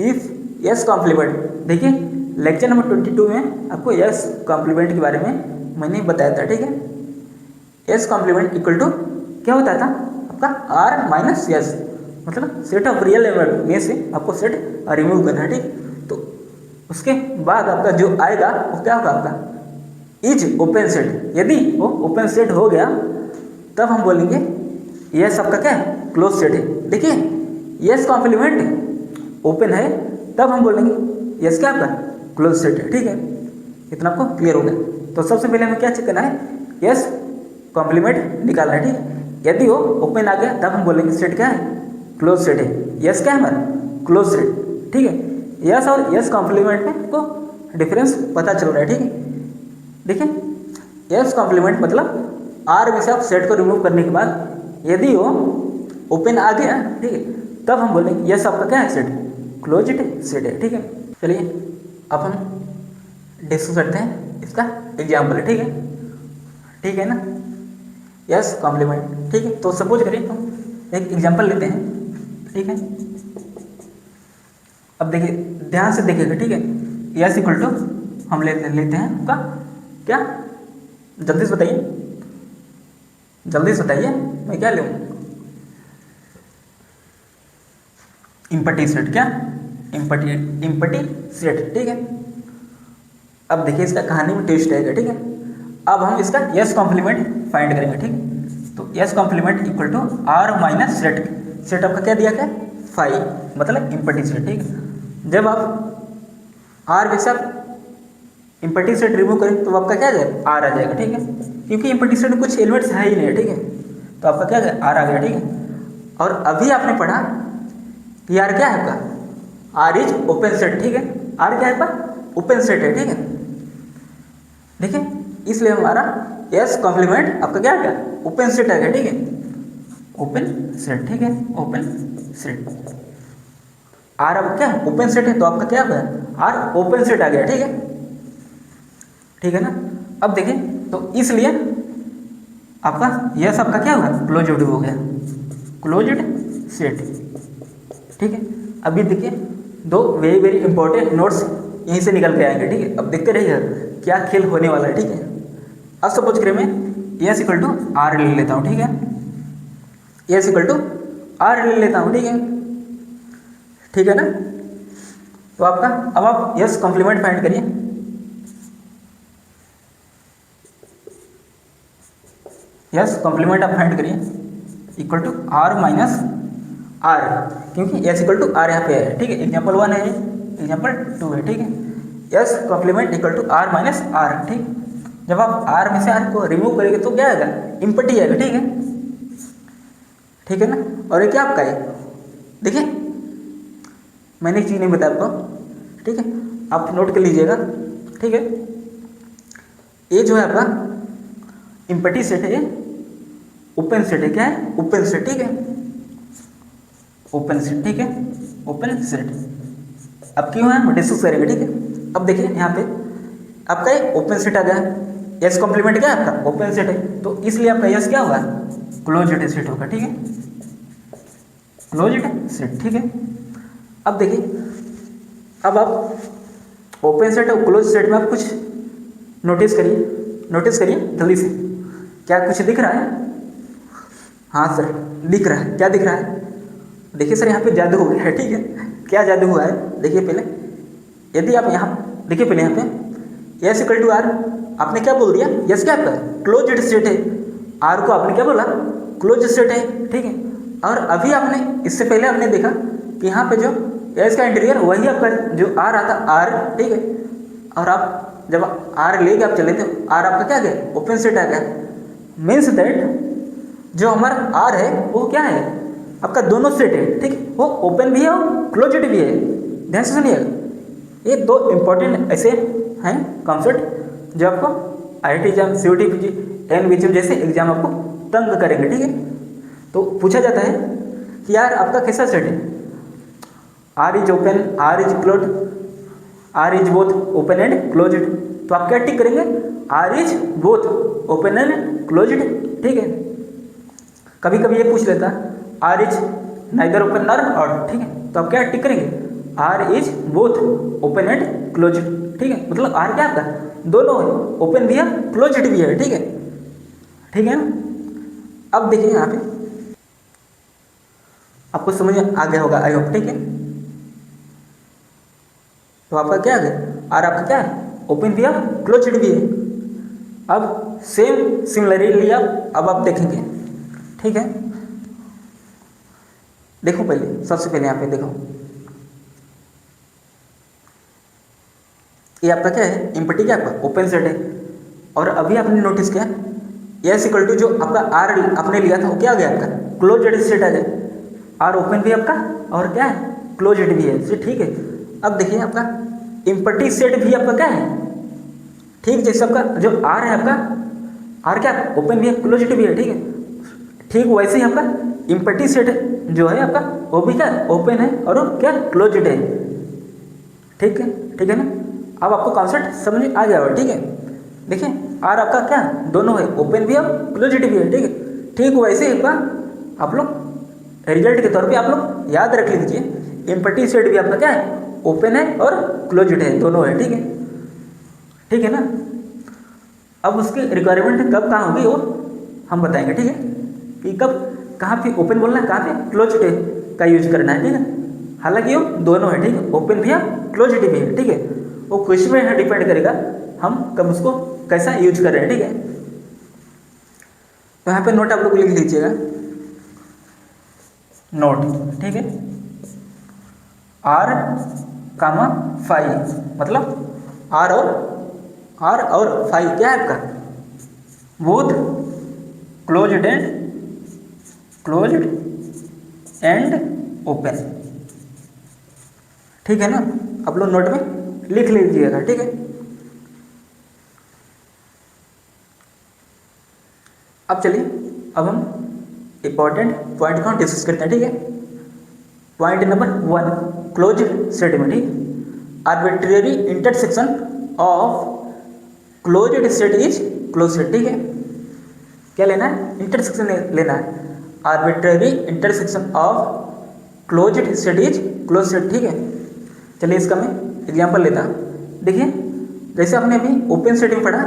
इफ यस कॉम्प्लीमेंट, देखिए लेक्चर नंबर 22 में आपको यस कॉम्प्लीमेंट के बारे में मैंने बताया था, ठीक है। यस कॉम्प्लीमेंट इक्वल टू क्या होता था आपका, आर माइनस यस, मतलब सेट ऑफ रियल एलिमेंट में से आपको सेट रिमूव करना है, ठीक। तो उसके बाद आपका जो आएगा वो क्या होगा, आपका इज ओपन सेट, यदि वो ओपन सेट हो गया तब हम बोलेंगे यस आपका क्या है, क्लोज सेट है। देखिए यस कॉम्प्लीमेंट ओपन है तब हम बोलेंगे यस क्या आपका क्लोज सेट है, ठीक है। इतना आपको क्लियर हो गया। तो सबसे पहले हमें क्या चेक करना है, यस कॉम्प्लीमेंट निकालना है, ठीक है। यदि वो ओपन आ गया तब हम बोलेंगे सेट क्या है, क्लोज सेट है। यस क्या है हमारा, क्लोज सेट, ठीक है। यस और यस कॉम्प्लीमेंट में को डिफरेंस पता चल रहा है, ठीक है। देखिए यस कॉम्प्लीमेंट मतलब आर में से आप सेट को रिमूव करने के बाद यदि वो ओपन आ गया, ठीक है, तब हम बोलेंगे यस आपका क्या है, सेट क्लोज्ड सेट है, ठीक है। चलिए अब हम डिस्कस करते हैं इसका एग्जाम्पल, ठीक है ना, यस कॉम्प्लीमेंट, ठीक है। तो सपोज करिए हम एक एग्जाम्पल लेते हैं, ठीक है। अब देखिए ध्यान से देखिएगा, ठीक है। यस इक्वल टू हम लेते हैं आपका क्या, जल्दी से बताइए मैं क्या लूँ, इम्पटी सेट, क्या इम्पटी सेट, ठीक है। अब देखिए इसका कहानी में ट्विस्ट है, ठीक है। अब हम इसका यस कॉम्प्लीमेंट फाइंड करेंगे, ठीक। तो S complement equal to R minus set आपका क्या दिया क्या, 5, मतलब इम्पटी सेट, ठीक है। जब आप आर के साथ इम्पटी सेट रिमूव करें तो आपका क्या आ जाएगा, आर आ जाएगा, ठीक है, क्योंकि इम्पटी सेट में कुछ एलिमेंट्स है ही नहीं, ठीक है। तो आपका क्या है, आर आ गया, ठीक है। और अभी आपने पढ़ा कि आर क्या है आपका, आर इज ओपन सेट, ठीक है। आर क्या है आपका, ओपन सेट है, ठीक है। देखिए इसलिए हमारा यस कॉम्प्लीमेंट आपका क्या आ गया, ओपन सेट आ गया, ठीक है, ओपन सेट, ठीक है, ओपन सेट। आर अब क्या ओपन सेट है तो आपका क्या होगा, आर ओपन सेट आ गया, ठीक है ना। अब देखिए तो इसलिए आपका यस आपका क्या होगा, क्लोज्ड हो गया, क्लोज्ड सेट, ठीक है। अभी देखिए दो वेरी इंपॉर्टेंट नोट्स यहीं से निकल के आएंगे, ठीक है। अब देखते रहिए क्या खेल होने वाला है, ठीक है। अब सपोज करें मैं यस इक्वल टू आर ले लेता हूँ, ठीक है, यस इक्वल टू आर ले लेता हूँ, ठीक है ना। तो आपका अब आप यस कॉम्प्लीमेंट फाइंड करिए, यस कॉम्प्लीमेंट आप फाइंड करिए equal to R minus R, क्योंकि एस इक्वल टू आर यहाँ पे है, ठीक है। एग्जाम्पल 1 है, एग्जाम्पल 2 है, ठीक है। S complement equal to R minus R, ठीक। जब आप आर में से आर को रिमूव करेंगे तो क्या आएगा, इम्पटी आएगा, ठीक है ना। और ये क्या आपका है, देखिए मैंने एक चीज़ नहीं बताया आपको, ठीक है, आप नोट कर लीजिएगा, ठीक है। ये जो है आपका इम्पटी सेट है, ओपन सेट है, क्या है, ओपन सेट, ठीक है। ओपन सेट, ठीक है, ओपन सेट। अब क्यों है डिस्कस करेंगे, ठीक है। अब देखिए यहाँ पे आपका ये ओपन सेट आ गया, एस कॉम्प्लीमेंट क्या है आपका ओपन सेट है, तो इसलिए आपका एस क्या होगा क्लोज्ड सेट होगा, ठीक है, क्लोज्ड सेट, ठीक है। अब देखिए अब आप ओपन सेट और क्लोज सेट में आप कुछ नोटिस करिए जल्दी से, क्या कुछ दिख रहा है? हाँ सर दिख रहा है, क्या दिख रहा है? देखिए सर यहाँ पे जादू हो गया है, ठीक है। क्या जादू हुआ है देखिए पहले, यदि आप यहाँ देखिए पहले यहाँ पे एस इक्वल टू आर, आपने क्या बोल दिया, यस क्या आपका क्लोज्ड सेट है, आर को आपने क्या बोला क्लोज सेट है, ठीक है। और अभी आपने इससे पहले आपने देखा कि यहाँ पे जो एस का इंटीरियर वही आपका जो आर आता आर, ठीक है। और आप जब आर लेके आप चले थे, आर आपका क्या गया ओपन सेट आ गया, मीन्स दैट जो हमारा आर है वो क्या है आपका दोनों सेट है, ठीक, वो ओपन भी है और क्लोज्ड भी है। ध्यान से सुनिएगा, ये दो इंपॉर्टेंट ऐसे हैं कॉन्सेप्ट जो आपको IIT एग्जाम, COT, NVGM जैसे एग्जाम आपको तंग करेंगे, ठीक है। तो पूछा जाता है कि यार आपका कैसा सेट है, R is open, R is close, R is both open and closed, तो आप क्या टिक करेंगे R is both open and closed, ठीक है। कभी कभी ये पूछ लेता है R is neither open nor odd, ठीक है, तो आप क्या टिक करेंगे R is both open and closed, ठीक है। मतलब आर क्या आपका दोनों है, ओपन भी है क्लोज्ड भी है, ठीक है, ठीक है ना। अब देखिए यहाँ पे आपको समझ आ गया होगा आई होप, ठीक है। तो आपका क्या है आर आपका क्या है ओपन भी है क्लोज्ड भी है। अब सेम सिमिलरली अब आप देखेंगे, ठीक है। देखो पहले सबसे पहले यहाँ पे देखो, ये आपका क्या है इम्पटी क्या आपका ओपन सेट है, और अभी आपने नोटिस किया एस इक्वल टू जो आपका आर आपने लिया था वो क्या आ गया आपका क्लोज्ड सेट आ गया, आर ओपन भी आपका और क्या है क्लोज्ड भी है, ठीक है। अब देखिए आपका इम्पटी सेट भी आपका क्या है, ठीक, जैसे आपका जो आर है आपका आर क्या ओपन भी है क्लोज्ड भी है, ठीक है। ठीक वैसे ही आपका इम्पटी सेट जो है आपका वो भी क्या ओपन है और वो क्या क्लोज्ड है, ठीक है, ठीक है ना। अब आपको कॉन्सेप्ट समझ आ गया होगा, ठीक है। देखिए आर आपका क्या दोनों है, ओपन भी है क्लोज्ड भी है, ठीक है। ठीक वैसे एक बार आप लोग रिजल्ट के तौर पे आप लोग याद रख लीजिए इम्पटी सेट भी आपका क्या है ओपन है और क्लोज्ड है, दोनों है, ठीक है, ठीक है ना। अब उसकी रिक्वायरमेंट कब कहाँ होगी वो हम बताएंगे, ठीक है, कि कब कहाँ पे ओपन बोलना है, कहाँ पे क्लोज्ड का यूज करना है, ठीक है। हालांकि वो दोनों है, ठीक है, ओपन भी है क्लोज्ड भी है, ठीक है। वो क्वेश्चन में डिपेंड करेगा हम कब उसको कैसा यूज कर रहे हैं, ठीक है। तो यहाँ पे नोट आप लोग लिख लीजिएगा नोट, ठीक है, आर कामा फाइव, मतलब आर और फाइव क्या है आपका बोथ क्लोज्ड एंड ओपन, ठीक है ना। आप लोग नोट में लिख लीजिएगा, ठीक है। अब चलिए अब हम इंपॉर्टेंट पॉइंट को डिस्कस करते हैं, ठीक है। पॉइंट नंबर 1 क्लोज्ड सेट में, ठीक, arbitrary intersection of closed set is close set, ठीक है। क्या लेना है इंटरसेक्शन लेना है, arbitrary intersection of closed set is close set, ठीक है। चलिए इसका मैं एग्जांपल लेता हूँ। देखिए जैसे आपने अभी ओपन सेट में पढ़ा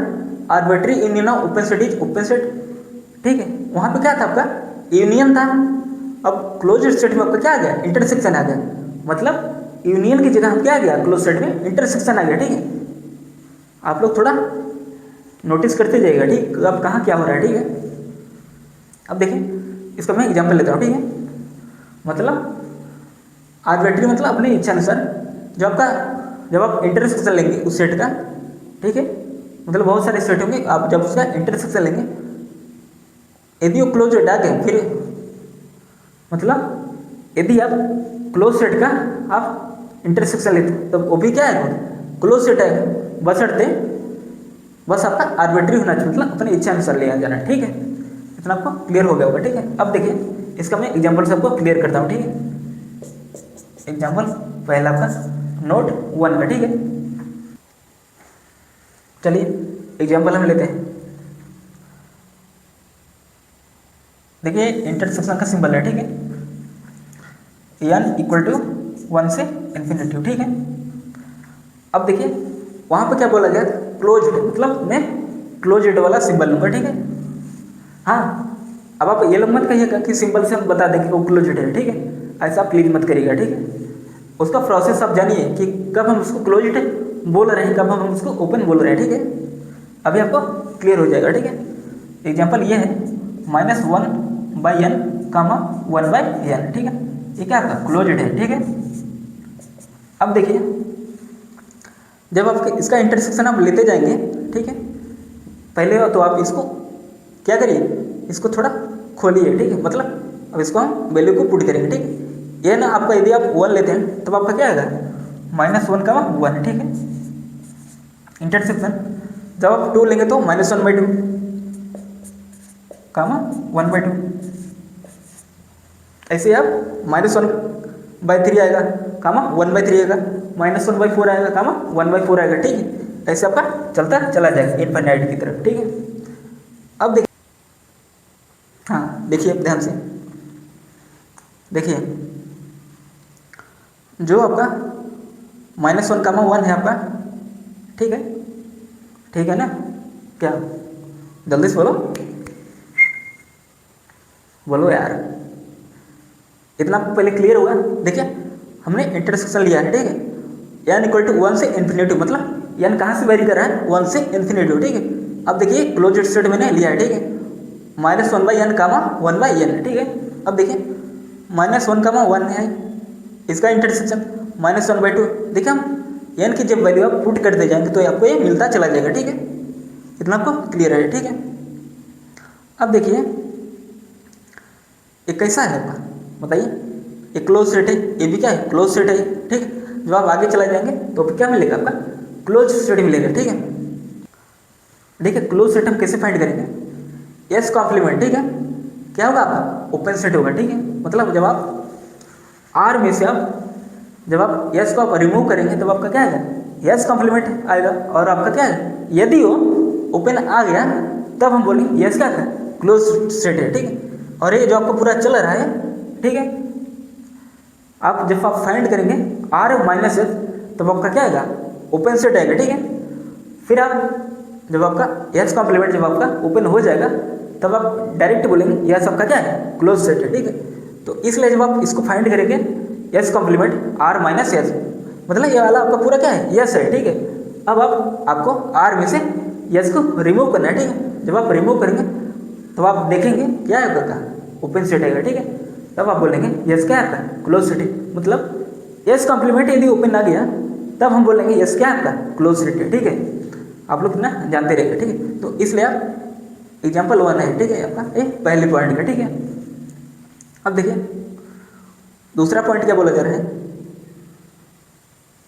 arbitrary union of open set is open set, ठीक है। वहाँ पे क्या था आपका यूनियन था, अब क्लोज्ड सेट में आपका क्या आ गया इंटरसेक्शन आ गया, मतलब यूनियन की जगह हम क्या आ गया क्लोज सेट में इंटरसेक्शन आ गया, ठीक है। आप लोग थोड़ा नोटिस करते जाइएगा, ठीक, अब कहाँ क्या हो रहा है, ठीक है। अब देखिए इसका मैं एग्जांपल लेता हूँ, ठीक है। मतलब आर्बिट्री मतलब अपनी इच्छा अनुसार जब आप इंटरसेक्शन लेंगे उस सेट का, ठीक है, मतलब बहुत सारे सेट होंगे, आप जब उसका इंटरसेक्शन लेंगे यदि वो क्लोज आ गए, फिर मतलब यदि आप क्लोज सेट का आप इंटरसेक्शन लेते तो वो भी क्या है क्लोज सेट है, बस आपका आर्बिट्री होना चाहिए, मतलब अपनी इच्छा अनुसार लिया जाना, ठीक है। इतना आपको क्लियर हो गया होगा, ठीक है। अब देखिए इसका मैं एग्जांपल सबको क्लियर करता हूँ, ठीक है। एग्जाम्पल पहला आपका नोट 1 का, ठीक है। चलिए एग्जाम्पल हम लेते हैं। देखिए इंटरसेक्शन का सिंबल है, ठीक है, n इक्वल टू 1 से इन्फिनिटी, ठीक है। अब देखिए वहाँ पे क्या बोला गया, क्लोज्ड, मतलब मैं क्लोज्ड वाला सिंबल लूँगा, ठीक है। हाँ, अब आप ये लोग मत कहिएगा कि सिंबल से हम बता दें कि वो क्लोज्ड है, ठीक है, ऐसा प्लीज मत करिएगा, ठीक है। उसका प्रोसेस आप जानिए कि कब हम उसको क्लोज्ड बोल रहे हैं, कब हम उसको ओपन बोल रहे हैं, ठीक है। अभी आपको क्लियर हो जाएगा, ठीक है। एग्जाम्पल ये है -1/n, 1/n, ठीक है, ये क्या आपका क्लोज्ड है, ठीक है। अब देखिए जब आप इसका इंटरसेक्शन आप लेते जाएंगे, ठीक है, पहले तो आप इसको क्या करिए, इसको थोड़ा खोलिए, ठीक है, मतलब अब इसको हम वैल्यू को पुट करेंगे, ठीक है। ये ना आपका यदि आप 1 लेते हैं तब आपका क्या आएगा -1, ठीक है, इंटरसेक्शन। जब आप 2 लेंगे तो -1/2, 1/2, ऐसे आप -1/3 आएगा, 1/3 आएगा, -1/4 आएगा, 1/4 आएगा, ठीक है। ऐसे आपका चलता चला जाएगा इनफाइनाइट की तरफ, ठीक है। अब देखिए, हाँ देखिए ध्यान से देखिए, जो आपका -1, 1 है आपका, ठीक है, ठीक है ना, क्या जल्दी से बोलो, बोलो यार, इतना पहले क्लियर हुआ। देखिए हमने इंटरसेक्शन लिया है, ठीक है, n इक्वल टू 1 से इन्फिनिटी, मतलब n कहाँ से वेरी कर रहा है, 1 से इन्फिनिटी, ठीक है। अब देखिए क्लोज्ड स्टेट मैंने लिया है, ठीक है, -1/n, 1/n, ठीक है। अब देखिए -1, 1 है, इसका इंटरसेक्शन -1/2, देखिए हम n की जब वैल्यू आप पुट करते जाएंगे तो आपको ये मिलता चला जाएगा, ठीक है, इतना आपको क्लियर है, ठीक है। अब देखिए ये कैसा है आपका, बताइए, ये क्लोज सेट है, ये भी क्या है, क्लोज सेट है, ठीक है। जब आप आगे चला जाएंगे तो फिर क्या मिलेगा आपका, क्लोज सेट मिलेगा, ठीक है। देखिए क्लोज सेट हम कैसे फाइंड करेंगे, एस कॉम्प्लीमेंट, ठीक है, क्या होगा आपका ओपन सेट होगा, ठीक है। मतलब जब आप आर में से जब आप एस को आप रिमूव करेंगे तब आपका क्या आएगा, एस कॉम्प्लीमेंट आएगा, और आपका क्या है, यदि वो ओपन आ गया तब हम बोलेंगे एस क्या है, क्लोज सेट है, ठीक है। और ये जो आपको पूरा चल रहा है, ठीक है, आप जब आप फाइंड करेंगे आर माइनस एस तब आपका क्या आएगा, ओपन सेट आएगा, ठीक है। फिर आप जब आपका एस कॉम्प्लीमेंट जब आपका ओपन हो जाएगा तब आप डायरेक्ट बोलेंगे यस आपका क्या है, क्लोज सेट है, ठीक है। तो इसलिए जब आप इसको फाइंड करेंगे S complement R minus S, मतलब ये वाला आपका पूरा क्या है, यस है, ठीक है। अब आपको आर में से यस को रिमूव करना है, ठीक है। जब आप रिमूव करेंगे तो आप देखेंगे क्या है आपका, ओपन सेट आएगा, ठीक है। तब आप बोलेंगे यस क्या है आपका, क्लोज सेट है, मतलब एस कॉम्प्लीमेंट यदि ओपन आ गया तब हम बोलेंगे यस क्या है आपका, क्लोज सेट है, ठीक है। आप लोग ना जानते रहेंगे, ठीक है। तो इसलिए आप एग्जाम्पल 1 है, ठीक है, आपका एक पहले पॉइंट का, ठीक है। अब देखिए दूसरा पॉइंट क्या बोला जा रहा है,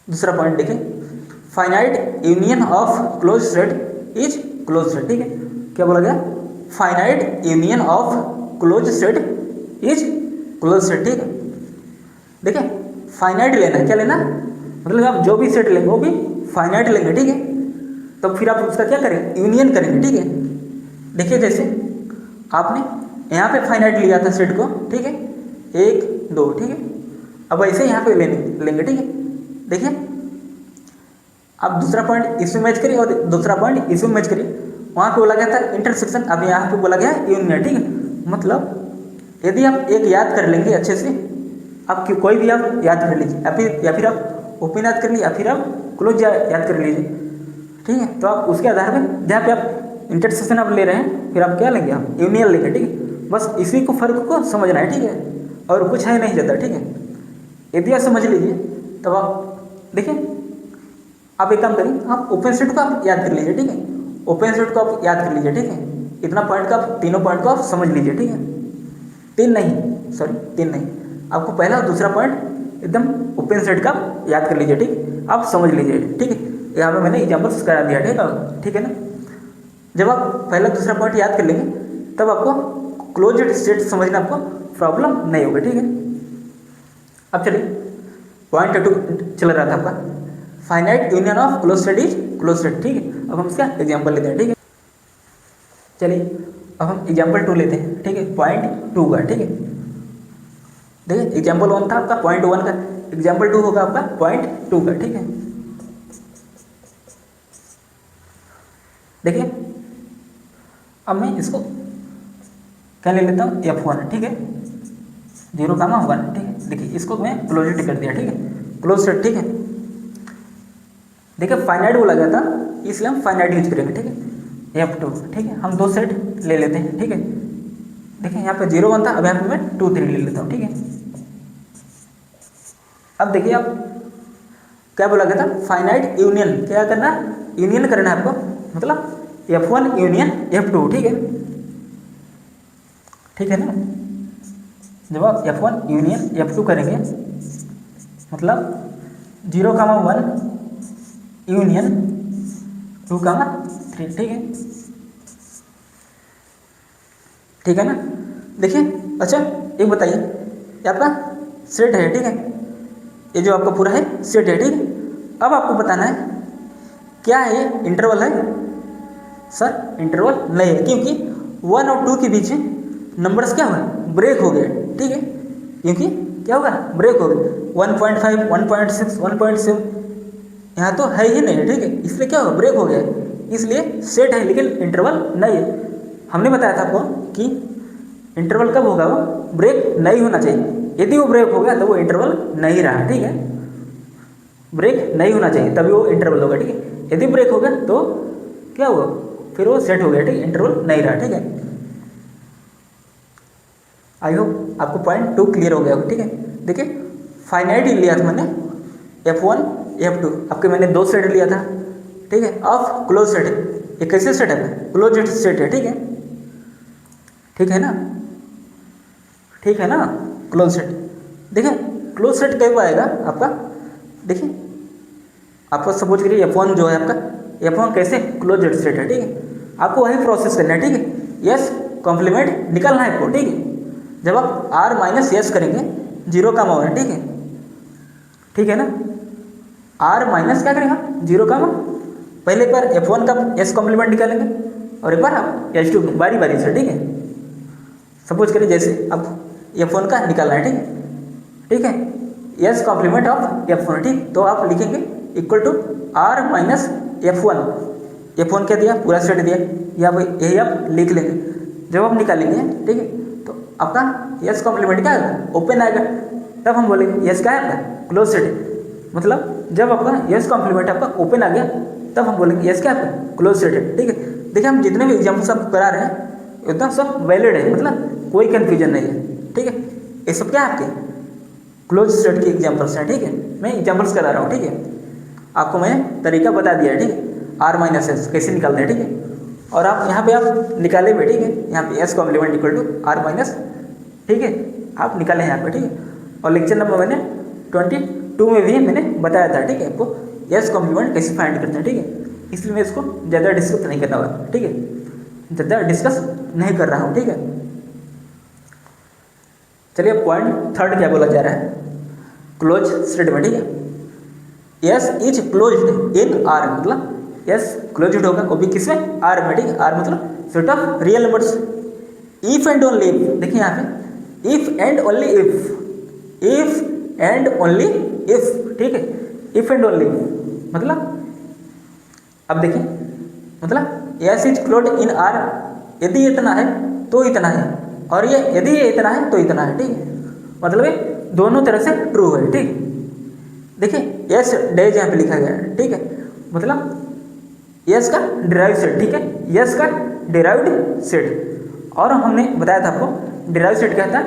दूसरा पॉइंट देखिए, finite union of close set is close set, ठीक है। क्या बोला गया, finite union of close set is close set, ठीक है। देखिए फाइनाइट लेना है, क्या लेना, मतलब आप जो भी सेट लेंगे वो भी फाइनाइट लेंगे, ठीक है। तो फिर आप उसका क्या करेंगे, यूनियन करेंगे, ठीक है। देखिए जैसे आपने यहाँ पे फाइनाइट लिया था सेट को, ठीक है, 1 2, ठीक है। अब ऐसे यहाँ पे लेंगे, ठीक है। देखिए आप दूसरा पॉइंट इसमें मैच करिए और दूसरा पॉइंट इसमें मैच करिए, वहाँ पे बोला गया था इंटरसेक्शन, अब यहाँ पे बोला गया है यूनियन, ठीक है। मतलब यदि आप एक याद कर लेंगे अच्छे से, आप कोई भी आप याद कर लीजिए, या फिर आप ओपन याद कर लीजिए, या फिर आप क्लोज याद कर लीजिए, ठीक है। तो आप उसके आधार पर जहाँ पे आप इंटरसेक्शन आप ले रहे हैं फिर आप क्या लेंगे, आप यूनियन लेंगे, ठीक है। बस इसी को फर्क को समझना है, ठीक है, और कुछ है नहीं जाता, ठीक है। यदि आप समझ लीजिए तब आप देखिए, आप एक काम करिए, आप ओपन सेट को आप याद कर लीजिए, ठीक है, ओपन सेट को आप याद कर लीजिए, ठीक है। इतना पॉइंट का आप तीनों पॉइंट को आप समझ लीजिए, ठीक है। 3 नहीं, आपको पहला और दूसरा पॉइंट एकदम ओपन सेट का याद कर लीजिए, ठीक, आप समझ लीजिए, ठीक है। यहाँ पे मैंने एग्जाम्पल्स करा दिया, ठीक है ना। जब आप पहला दूसरा पॉइंट याद कर लेंगे तब आपको क्लोज्ड सेट समझना आपको प्रॉब्लम नहीं होगा, ठीक है। अब चलिए पॉइंट टू चल रहा था आपका, finite union of close set is close set, ठीक है। अब हम इसका एग्जाम्पल लेते हैं, ठीक है। चलिए अब हम एग्जाम्पल 2 लेते हैं, ठीक है, पॉइंट 2 का, ठीक है। देखिए एग्जाम्पल 1 था आपका पॉइंट 1 का, एग्जाम्पल 2 होगा आपका पॉइंट 2 का, ठीक है। देखिए अब मैं इसको क्या ले लेता हूँ F1, ठीक है, 0,1, ठीक है। देखिए इसको मैं क्लोज सेट कर दिया, ठीक है, क्लोज सेट, ठीक है। देखिए फाइनाइट बोला गया था इसलिए हम फाइनाइट यूज करेंगे, ठीक है, F2, ठीक है। हम 2 सेट ले लेते हैं, ठीक है। देखिए यहाँ पे 0,1 था, अब यहाँ पे मैं 2, 3 ले लेता हूँ, ठीक है। अब देखिए आप क्या बोला गया था, फाइनाइट यूनियन, क्या करना, यूनियन करना है आपको, मतलब F1 यूनियन F2, ठीक है, ठीक है ना। जब आप F1 यूनियन F2 करेंगे मतलब 0,1 यूनियन 2,3, ठीक है, ठीक है ना। देखिए अच्छा एक बताइए, ये आपका सेट है, ठीक है, ये जो आपका पूरा है सेट है, ठीक है। अब आपको बताना है क्या है ये इंटरवल है, सर इंटरवल नहीं है, क्योंकि 1 और 2 के बीच नंबर्स क्या हुआ, ब्रेक हो गए, ठीक है, क्योंकि क्या होगा, ब्रेक हो गए, 1.5, 1.6, 1.7 यहाँ तो है ही नहीं, ठीक है, इसलिए क्या होगा, ब्रेक हो गया, इसलिए सेट है लेकिन इंटरवल नहीं है। हमने बताया था आपको कि इंटरवल कब होगा, वो ब्रेक नहीं होना चाहिए, यदि वो ब्रेक हो गया तो वो इंटरवल नहीं रहा, ठीक है, ब्रेक नहीं होना चाहिए तभी वो इंटरवल होगा, ठीक है। यदि ब्रेक हो गया तो क्या हुआ, फिर वो सेट हो गया, ठीक है, इंटरवल नहीं रहा, ठीक है। आई होप आपको पॉइंट 2 क्लियर हो गया होगा, ठीक है। देखिए फाइनाइट लिया था मैंने F1 F2, आपके मैंने 2 सेट लिया था, ठीक है, ऑफ क्लोज सेट, ये कैसे सेट है, क्लोज सेट है, ठीक है, ठीक है ना, ठीक है ना, क्लोज सेट। देखिए क्लोज सेट कब आएगा आपका, देखिए आपको सपोज करिए F1 जो है आपका, F1 कैसे क्लोज सेट है, ठीक है, आपको वही प्रोसेस करना है, ठीक है, यस कॉम्प्लीमेंट निकालना है आपको, ठीक है। जब आप R माइनस यस करेंगे 0,1, ठीक है ना, R माइनस क्या करेंगे 0, पहले एक बार F1 का यस कॉम्प्लीमेंट निकालेंगे और एक बार आप H2 बारी बारी से, ठीक है। सपोज करिए जैसे अब F1 का निकालना है, ठीक है, ठीक है, यस कॉम्प्लीमेंट ऑफ F1, ठीक, तो आप लिखेंगे equal to R minus F1, F1 क्या दिया, पूरा सेट दिया, या यही आप लिख लेंगे। जब आप निकालेंगे, ठीक है, तो आपका यस कॉम्प्लीमेंट क्या आएगा, ओपन आएगा, तब हम बोलेंगे यस क्या है आपका क्लोज सेट, मतलब जब आपका यस कॉम्प्लीमेंट आपका ओपन आ गया तब हम बोलेंगे यस क्या आपका क्लोज सेट है, ठीक है। देखिए हम जितने भी एग्जाम्पल्स आपको करा रहे हैं एकदम सब वैलिड है, मतलब कोई कन्फ्यूजन नहीं है, ठीक है, ये सब क्या है आपके क्लोज सेट के एग्जाम्पल्स हैं, ठीक है, मैं एग्जाम्पल्स करा रहा हूँ, ठीक है, आपको मैं तरीका बता दिया है, ठीक है, R माइनस एस कैसे निकालना है, ठीक है, और आप यहाँ पे आप निकाले हुए, ठीक है, यहाँ पे S complement equal to R minus, ठीक है, आप निकाले हैं यहाँ पे, ठीक है, और लेक्चर नंबर मैंने 22 में भी मैंने बताया था, ठीक है, आपको एस कॉम्प्लीमेंट कैसे फाइंड करते हैं, ठीक है, इसलिए मैं इसको ज़्यादा डिस्कस नहीं कर रहा हूँ, ठीक है, ज़्यादा डिस्कस नहीं कर रहा हूँ, ठीक है। चलिए पॉइंट 3 क्या बोला जा रहा है, क्लोज सेट में, ठीक है, yes is closed in R, मतलब यस क्लोज्ड होगा वो भी किसमें, R में, ठीक है, R मतलब set of real numbers, if and only if, देखिए यहाँ पे if and only if, if and only if, ठीक है, इफ एंड ओनली मतलब, अब देखिए मतलब yes is closed in R, यदि इतना है तो इतना है, और ये यदि ये इतना है तो इतना है, ठीक है, मतलब ये दोनों तरह से ट्रू है, ठीक है। देखिए यस डेज यहाँ पे लिखा गया है, ठीक है, मतलब यस का डिराइव सेट, ठीक है, यस का डिराइव्ड सेट, और हमने बताया था आपको डिराइव सेट क्या था,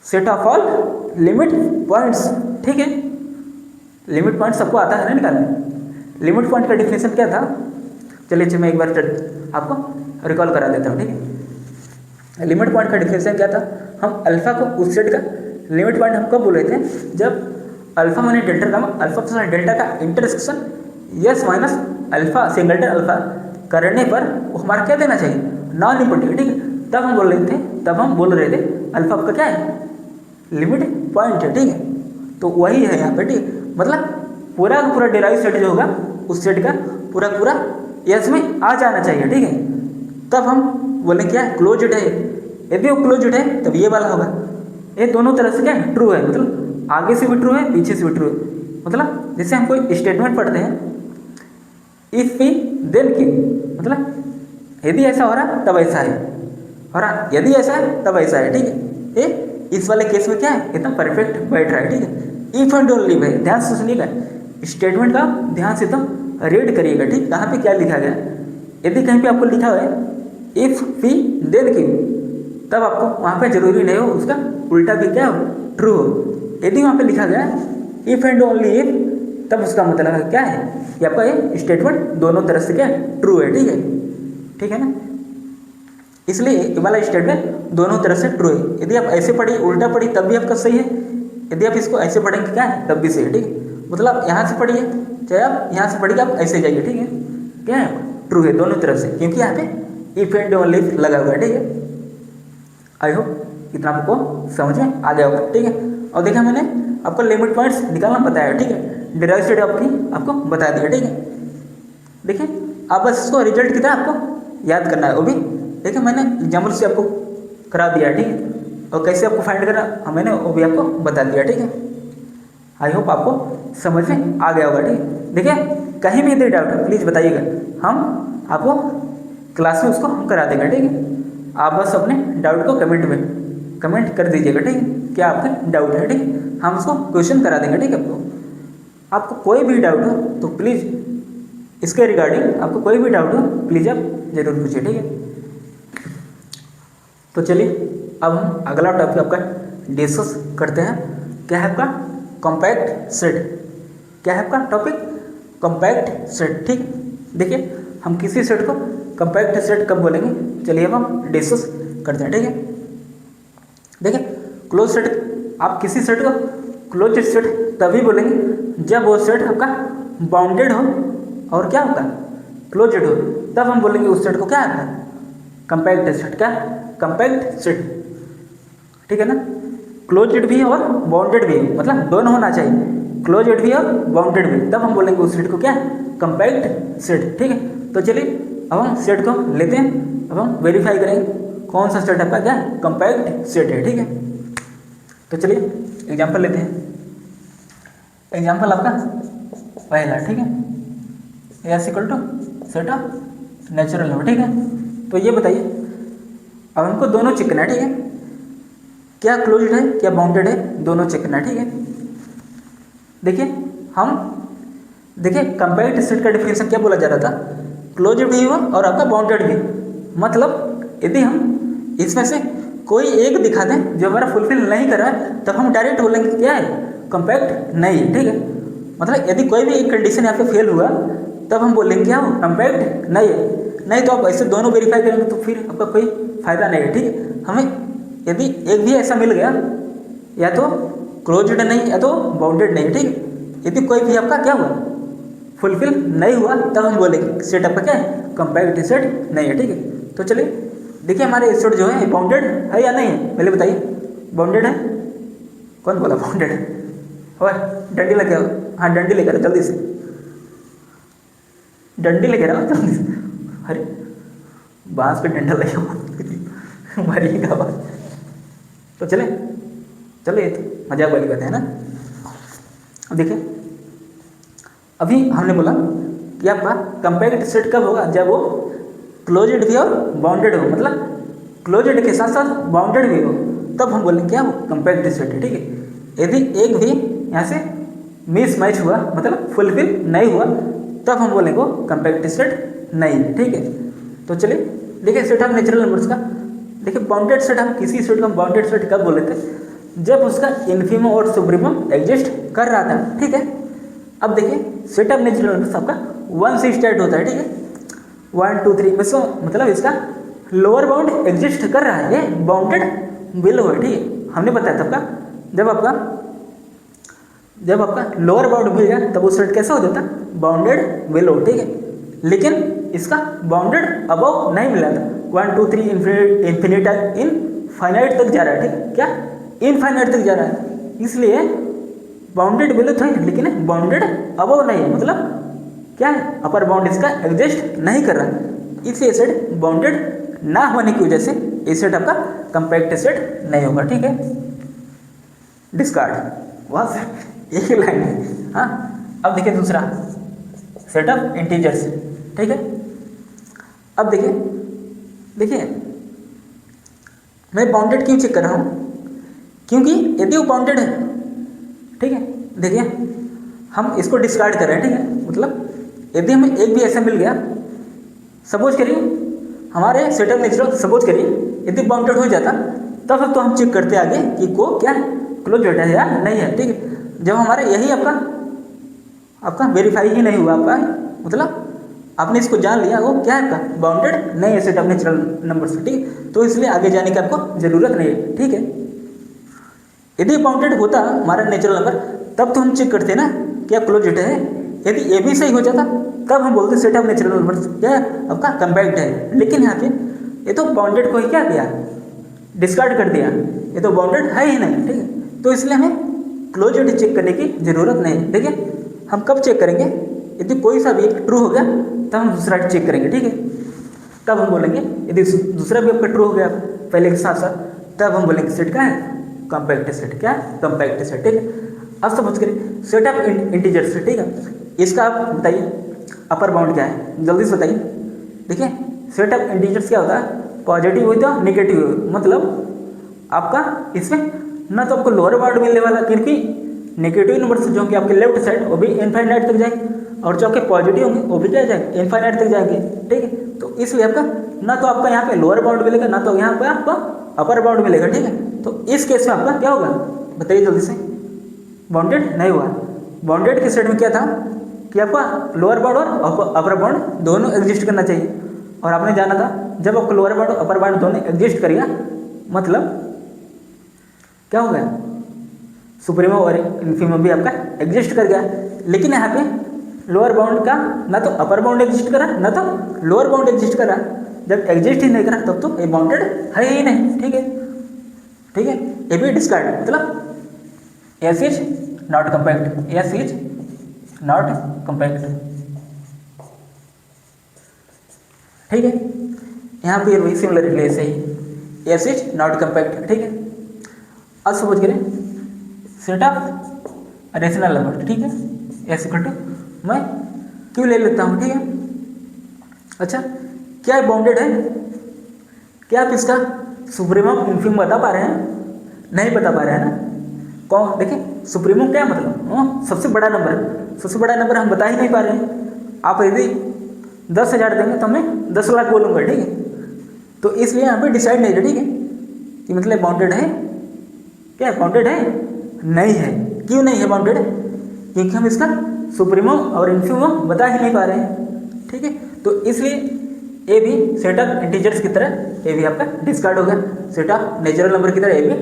set of all limit points, ठीक है, लिमिट पॉइंट सबको आता है ना निकालने, लिमिट पॉइंट का डिफिनेशन क्या था, चलिए मैं एक बार आपको रिकॉल करा देता हूँ, ठीक है। लिमिट पॉइंट का डिफिनेशन क्या था, हम अल्फा को उस सेट का लिमिट पॉइंट हम कब बोल रहे थे, जब अल्फा माइनस डेल्टा का अल्फा प्लस डेल्टा का intersection yes minus alpha singleton alpha करने पर वो हमारा क्या देना चाहिए, नॉन इम्पोर्टेंट, ठीक है, तब हम बोल रहे थे अल्फा आपका क्या है लिमिट पॉइंट है, ठीक है, तो वही है यहाँ पे, ठीक। मतलब पूरा का पूरा डिराइव सेट जो होगा उस सेट का पूरा पूरा यस में आ जाना चाहिए, ठीक है। तब हम बोले क्या क्लोज्ड है। यदि वो क्लोज्ड है तब ये वाला होगा। ये दोनों तरह से क्या है ट्रू है, मतलब आगे से भी ट्रू है पीछे से भी ट्रू है। मतलब जैसे हम कोई स्टेटमेंट पढ़ते हैं, इफ वी देन कि, मतलब यदि ऐसा हो रहा तब ऐसा है, हो रहा यदि ऐसा है तब ऐसा है, ठीक है। ये इस वाले केस में क्या है एकदम परफेक्ट बैठ रहा है, ठीक है। इफ एंड ओनली भाई ध्यान से सुनिएगा, स्टेटमेंट का ध्यान से एकदम रीड करिएगा, ठीक। कहाँ पे क्या लिखा गया, यदि कहीं पे आपको लिखा हुआ है इफ वी देन कि, तब आपको वहाँ पे जरूरी नहीं हो उसका उल्टा भी क्या हो ट्रू हो। यदि वहाँ पे लिखा गया इफ एंड ओनली इफ, तब उसका मतलब है क्या है कि आपका ये स्टेटमेंट दोनों तरह से क्या है ट्रू है, ठीक है, ठीक है ना। इसलिए ये वाला स्टेटमेंट दोनों तरह से ट्रू है। यदि आप ऐसे पढ़िए उल्टा पढ़िए तब भी आपका सही है, यदि आप इसको ऐसे पढ़ेंगे क्या है तब भी सही है, ठीक है। मतलब आप यहाँ से पढ़िए चाहे आप यहाँ से पढ़िए, आप ऐसे जाइए, ठीक है, क्या है ट्रू है दोनों तरफ से, क्योंकि यहाँ पे इफ एंड ओनली लगा हुआ है, ठीक है। आई होप इतना आपको समझ में आ गया होगा, ठीक है। और देखा मैंने आपको लिमिट पॉइंट्स निकालना बताया, ठीक है। डिराइव स्टेट आपको बता दिया, ठीक है। देखिए आप बस इसको रिजल्ट की तरह आपको याद करना है, वो भी देखिए मैंने एग्जाम्पल से आपको करा दिया, ठीक है। और कैसे आपको फाइंड करना मैंने वो भी आपको बता दिया, ठीक है। आई होप आपको समझ में आ गया होगा, ठीक है। देखिए कहीं भी यदि डाउट है प्लीज़ बताइएगा, हम आपको क्लास में उसको हम करा देंगे, ठीक है। आप बस अपने डाउट को कमेंट में कमेंट कर दीजिएगा, ठीक है, क्या आपका डाउट है, ठीक है। हम उसको क्वेश्चन करा देंगे, ठीक है। आपको कोई भी डाउट हो तो प्लीज़ इसके रिगार्डिंग आपको कोई भी डाउट हो प्लीज़ आप जरूर पूछिए, ठीक है। तो चलिए अब हम अगला टॉपिक आपका डिस्कस करते हैं। क्या है आपका कॉम्पैक्ट सेट। क्या है आपका टॉपिक कॉम्पैक्ट सेट, ठीक। देखिए हम किसी सेट को कॉम्पैक्ट सेट कब बोलेंगे, चलिए अब हम डिस्कस करते हैं, ठीक है। देखिए क्लोज सेट, आप किसी सेट को क्लोज सेट तभी बोलेंगे जब वो सेट आपका बाउंडेड हो और क्या होगा क्लोज्ड हो, तब हम बोलेंगे उस सेट को क्या है कॉम्पैक्ट सेट। क्या कॉम्पैक्ट सेट, ठीक है ना। क्लोज्ड भी और बाउंडेड भी, मतलब दोनों होना चाहिए, क्लोज्ड भी और बाउंडेड भी, तब हम बोलेंगे उस सेट को क्या कॉम्पैक्ट सेट, ठीक है। तो चलिए अब हम सेट को लेते हैं, अब हम वेरीफाई करेंगे कौन सा सेट आपका क्या कॉम्पैक्ट सेट है, ठीक है। तो चलिए एग्जाम्पल लेते हैं। एग्जाम्पल आपका पहला, ठीक है, S equal to set of natural number, ठीक है। तो ये बताइए अब हमको दोनों चेक करना है, ठीक है, क्या क्लोज्ड है क्या बाउंडेड है, दोनों चेक करना है, ठीक है। देखिए हम देखिए कॉम्पैक्ट सेट का डिफिनेशन क्या बोला जा रहा था, क्लोज्ड भी हो और आपका बाउंडेड भी। मतलब यदि हम इसमें से कोई एक दिखा दें जो हमारा फुलफिल नहीं कर रहा है, तब हम डायरेक्ट बोलेंगे क्या है कॉम्पैक्ट नहीं, ठीक है। मतलब यदि कोई भी एक कंडीशन यहाँ पे फेल हुआ तब हम बोलेंगे क्या हो कॉम्पैक्ट नहीं है। नहीं तो आप ऐसे दोनों वेरीफाई करेंगे तो फिर आपका कोई फायदा नहीं है, ठीक है। हमें यदि एक भी ऐसा मिल गया या तो क्लोज्ड नहीं या तो बाउंडेड नहीं, ठीक है। यदि कोई भी आपका क्या हुआ फुलफिल नहीं हुआ तब हम बोलेंगे सेट आपका क्या है कॉम्पैक्ट सेट नहीं है, ठीक है। तो चलिए देखिए हमारे सेट जो है बाउंडेड है या नहीं है, पहले बताइए बाउंडेड है। कौन बोला बाउंडेड है, और डंडी लेके आओ, हाँ डंडी लेकर आओ जल्दी से, डंडी लेकर आओ जल्दी से। अरे बांस पे डंडा लगे मरिएगा बात। तो चले चले तो मजाक वाली बात है ना। अब देखिए अभी हमने बोला कि आपका कॉम्पैक्ट सेट कब होगा जब वो क्लोज्ड भी और बाउंडेड हो, मतलब क्लोज्ड के साथ साथ बाउंडेड भी हो, तब हम बोलेंगे क्या वो कॉम्पैक्ट सेट है, ठीक है। यदि एक भी यहाँ से मिस मैच हुआ मतलब फुलफिल नहीं हुआ तब हम बोलेंगे वो कॉम्पैक्ट सेट नहीं, ठीक है। तो चलिए देखिए सेट ऑफ नेचुरल नंबर्स का, देखिए बाउंडेड सेट, हम किसी सेट को बाउंडेड सेट कब बोले थे जब उसका इन्फीमम और सुप्रीमम एग्जिस्ट कर रहा था, ठीक है। अब देखिए सेट ऑफ नेचुरल नंबर्स आपका 1 से स्टार्ट होता है, ठीक है, 1 2 3 बस, मतलब इसका लोअर बाउंड एग्जिस्ट कर रहा है, ये बाउंडेड बिलो है, ठीक है। हमने बताया था आपका जब आपका लोअर बाउंड मिल गया तब वो सेट कैसा हो जाता बाउंडेड बिलो, ठीक है। लेकिन इसका बाउंडेड अबव नहीं मिला था, 1 2 3 इनफाइनाइट तक जा रहा है, ठीक है, क्या इनफाइनाइट तक जा रहा है, इसलिए बाउंडेड वैल्यू था लेकिन बाउंडेड अबव नहीं है, मतलब क्या है, अपर बाउंड इसका एग्जिस्ट नहीं कर रहा। इस एसिड बाउंडेड ना होने की वजह से एसिड आपका कंपैक्ट एसिड नहीं होगा। ठीक है, डिस्कार्ड बस एक लाइन है। हाँ, अब देखिए दूसरा सेट ऑफ इंटीजर्स। ठीक है, अब देखिए मैं बाउंडेड क्यों चेक कर रहा हूँ, क्योंकि यदि वो बाउंडेड है, ठीक है, देखिए हम इसको डिस्कार्ड कर रहे हैं। ठीक है, मतलब यदि हमें एक भी ऐसा मिल गया, सपोज करिए हमारे सेट ऑफ नेचुरल, सपोज करिए यदि बाउंडेड हो जाता तब तो हम चेक करते आगे कि को क्या है, क्लोज्ड है या नहीं है। ठीक है, जब हमारे यही आपका वेरीफाई ही नहीं हुआ, आपका मतलब आपने इसको जान लिया वो क्या है, आपका बाउंडेड नहीं है सेट ऑफ नेचुरल नंबर से। ठीक, तो इसलिए आगे जाने की आपको जरूरत नहीं है। ठीक है, यदि बाउंडेड होता हमारा नेचुरल नंबर तब तो हम चेक करते ना क्या क्लोज्ड है। यदि ये भी सही हो जाता तब हम बोलते सेट ऑफ नेचुरल नंबर क्या है, आपका कंपैक्ट है। लेकिन यहाँ पे ये तो बाउंडेड को ही क्या किया, डिस्कार्ड कर दिया, ये तो बाउंडेड है ही नहीं। ठीक है, तो इसलिए हमें क्लोज्ड चेक करने की जरूरत नहीं। देखिए हम कब चेक करेंगे, यदि कोई सा भी एक ट्रू हो गया तब हम दूसरा चेक करेंगे। ठीक है, तब हम बोलेंगे, यदि दूसरा भी आपका ट्रू हो गया पहले के साथ साथ, तब हम बोलेंगे सेट क्या है, कंपैक्ट सेट। क्या है, कंपैक्ट सेट। ठीक है, अब समझ करिए सेट ऑफ इंटीजर्स। ठीक है, इसका आप बताइए अपर बाउंड क्या है, जल्दी से बताइए। देखिए सेट ऑफ इंटीजर्स क्या होता है, पॉजिटिव हो तो नेगेटिव हो, मतलब आपका इसमें ना तो आपको लोअर बाउंड मिलने वाला, क्योंकि नेगेटिव नंबर से जो होंगे आपके लेफ्ट साइड वो भी इनफाइनाइट तक जाएंगे, और जो आपके पॉजिटिव होंगे वो भी क्या जाएंगे, इनफाइनाइट तक जाएंगे। ठीक है, तो इसलिए आपका ना तो आपका यहाँ पे लोअर बाउंड मिलेगा, ना तो यहाँ पे आपका अपर बाउंड मिलेगा। ठीक है, तो इस केस में आपका क्या होगा, बताइए जल्दी से। बाउंडेड नहीं हुआ। बाउंडेड के सेट में क्या था कि आपका लोअर बाउंड और अपर बाउंड दोनों एग्जिस्ट करना चाहिए, और आपने जाना था जब आपको लोअर बाउंड और अपर बाउंड दोनों एग्जिस्ट करेगा मतलब क्या हो गया, सुप्रीमो और इन्फीमम भी आपका एग्जिस्ट कर गया। लेकिन यहाँ पे लोअर बाउंड का ना तो अपर बाउंड एग्जिस्ट करा ना तो लोअर बाउंड एग्जिस्ट करा। जब एग्जिस्ट ही नहीं करा तब तो ये बाउंडेड है ही नहीं। ठीक है, ठीक है, ये भी डिस्कार्ड, मतलब S is not compact, S is not compact. ठीक है, यहाँ पे वही सिमिलरली ऐसे ही एस इज नॉट कंपैक्ट। ठीक है, अब सपोज करें सेट ऑफ रेशनल नंबर। ठीक है, एस इक्वल टू मैं क्यों ले लेता हूँ। ठीक है, अच्छा क्या ये बाउंडेड है, क्या आप इसका सुप्रीमम इन्फीमम बता पा रहे हैं, नहीं बता पा रहे हैं ना। कौन, देखिए सुप्रीमम क्या मतलब सबसे बड़ा नंबर, सबसे बड़ा नंबर हम बता ही नहीं पा रहे हैं। आप यदि 10,000 देंगे तो मैं 10 लाख बोलूँगा। ठीक है, तो इसलिए यहाँ पे डिसाइड नहीं है। ठीक है, कि मतलब बाउंडेड है, क्या बाउंडेड है, नहीं है। क्यों नहीं है बाउंडेड, क्योंकि हम इसका सुप्रीमम और इन्फीमम बता ही नहीं पा रहे हैं। ठीक है, तो इसलिए ये भी सेट ऑफ इंटीजर्स की तरह ये भी आपका डिस्कार्ड हो गया, सेट ऑफ नेचुरल नंबर की तरह ये भी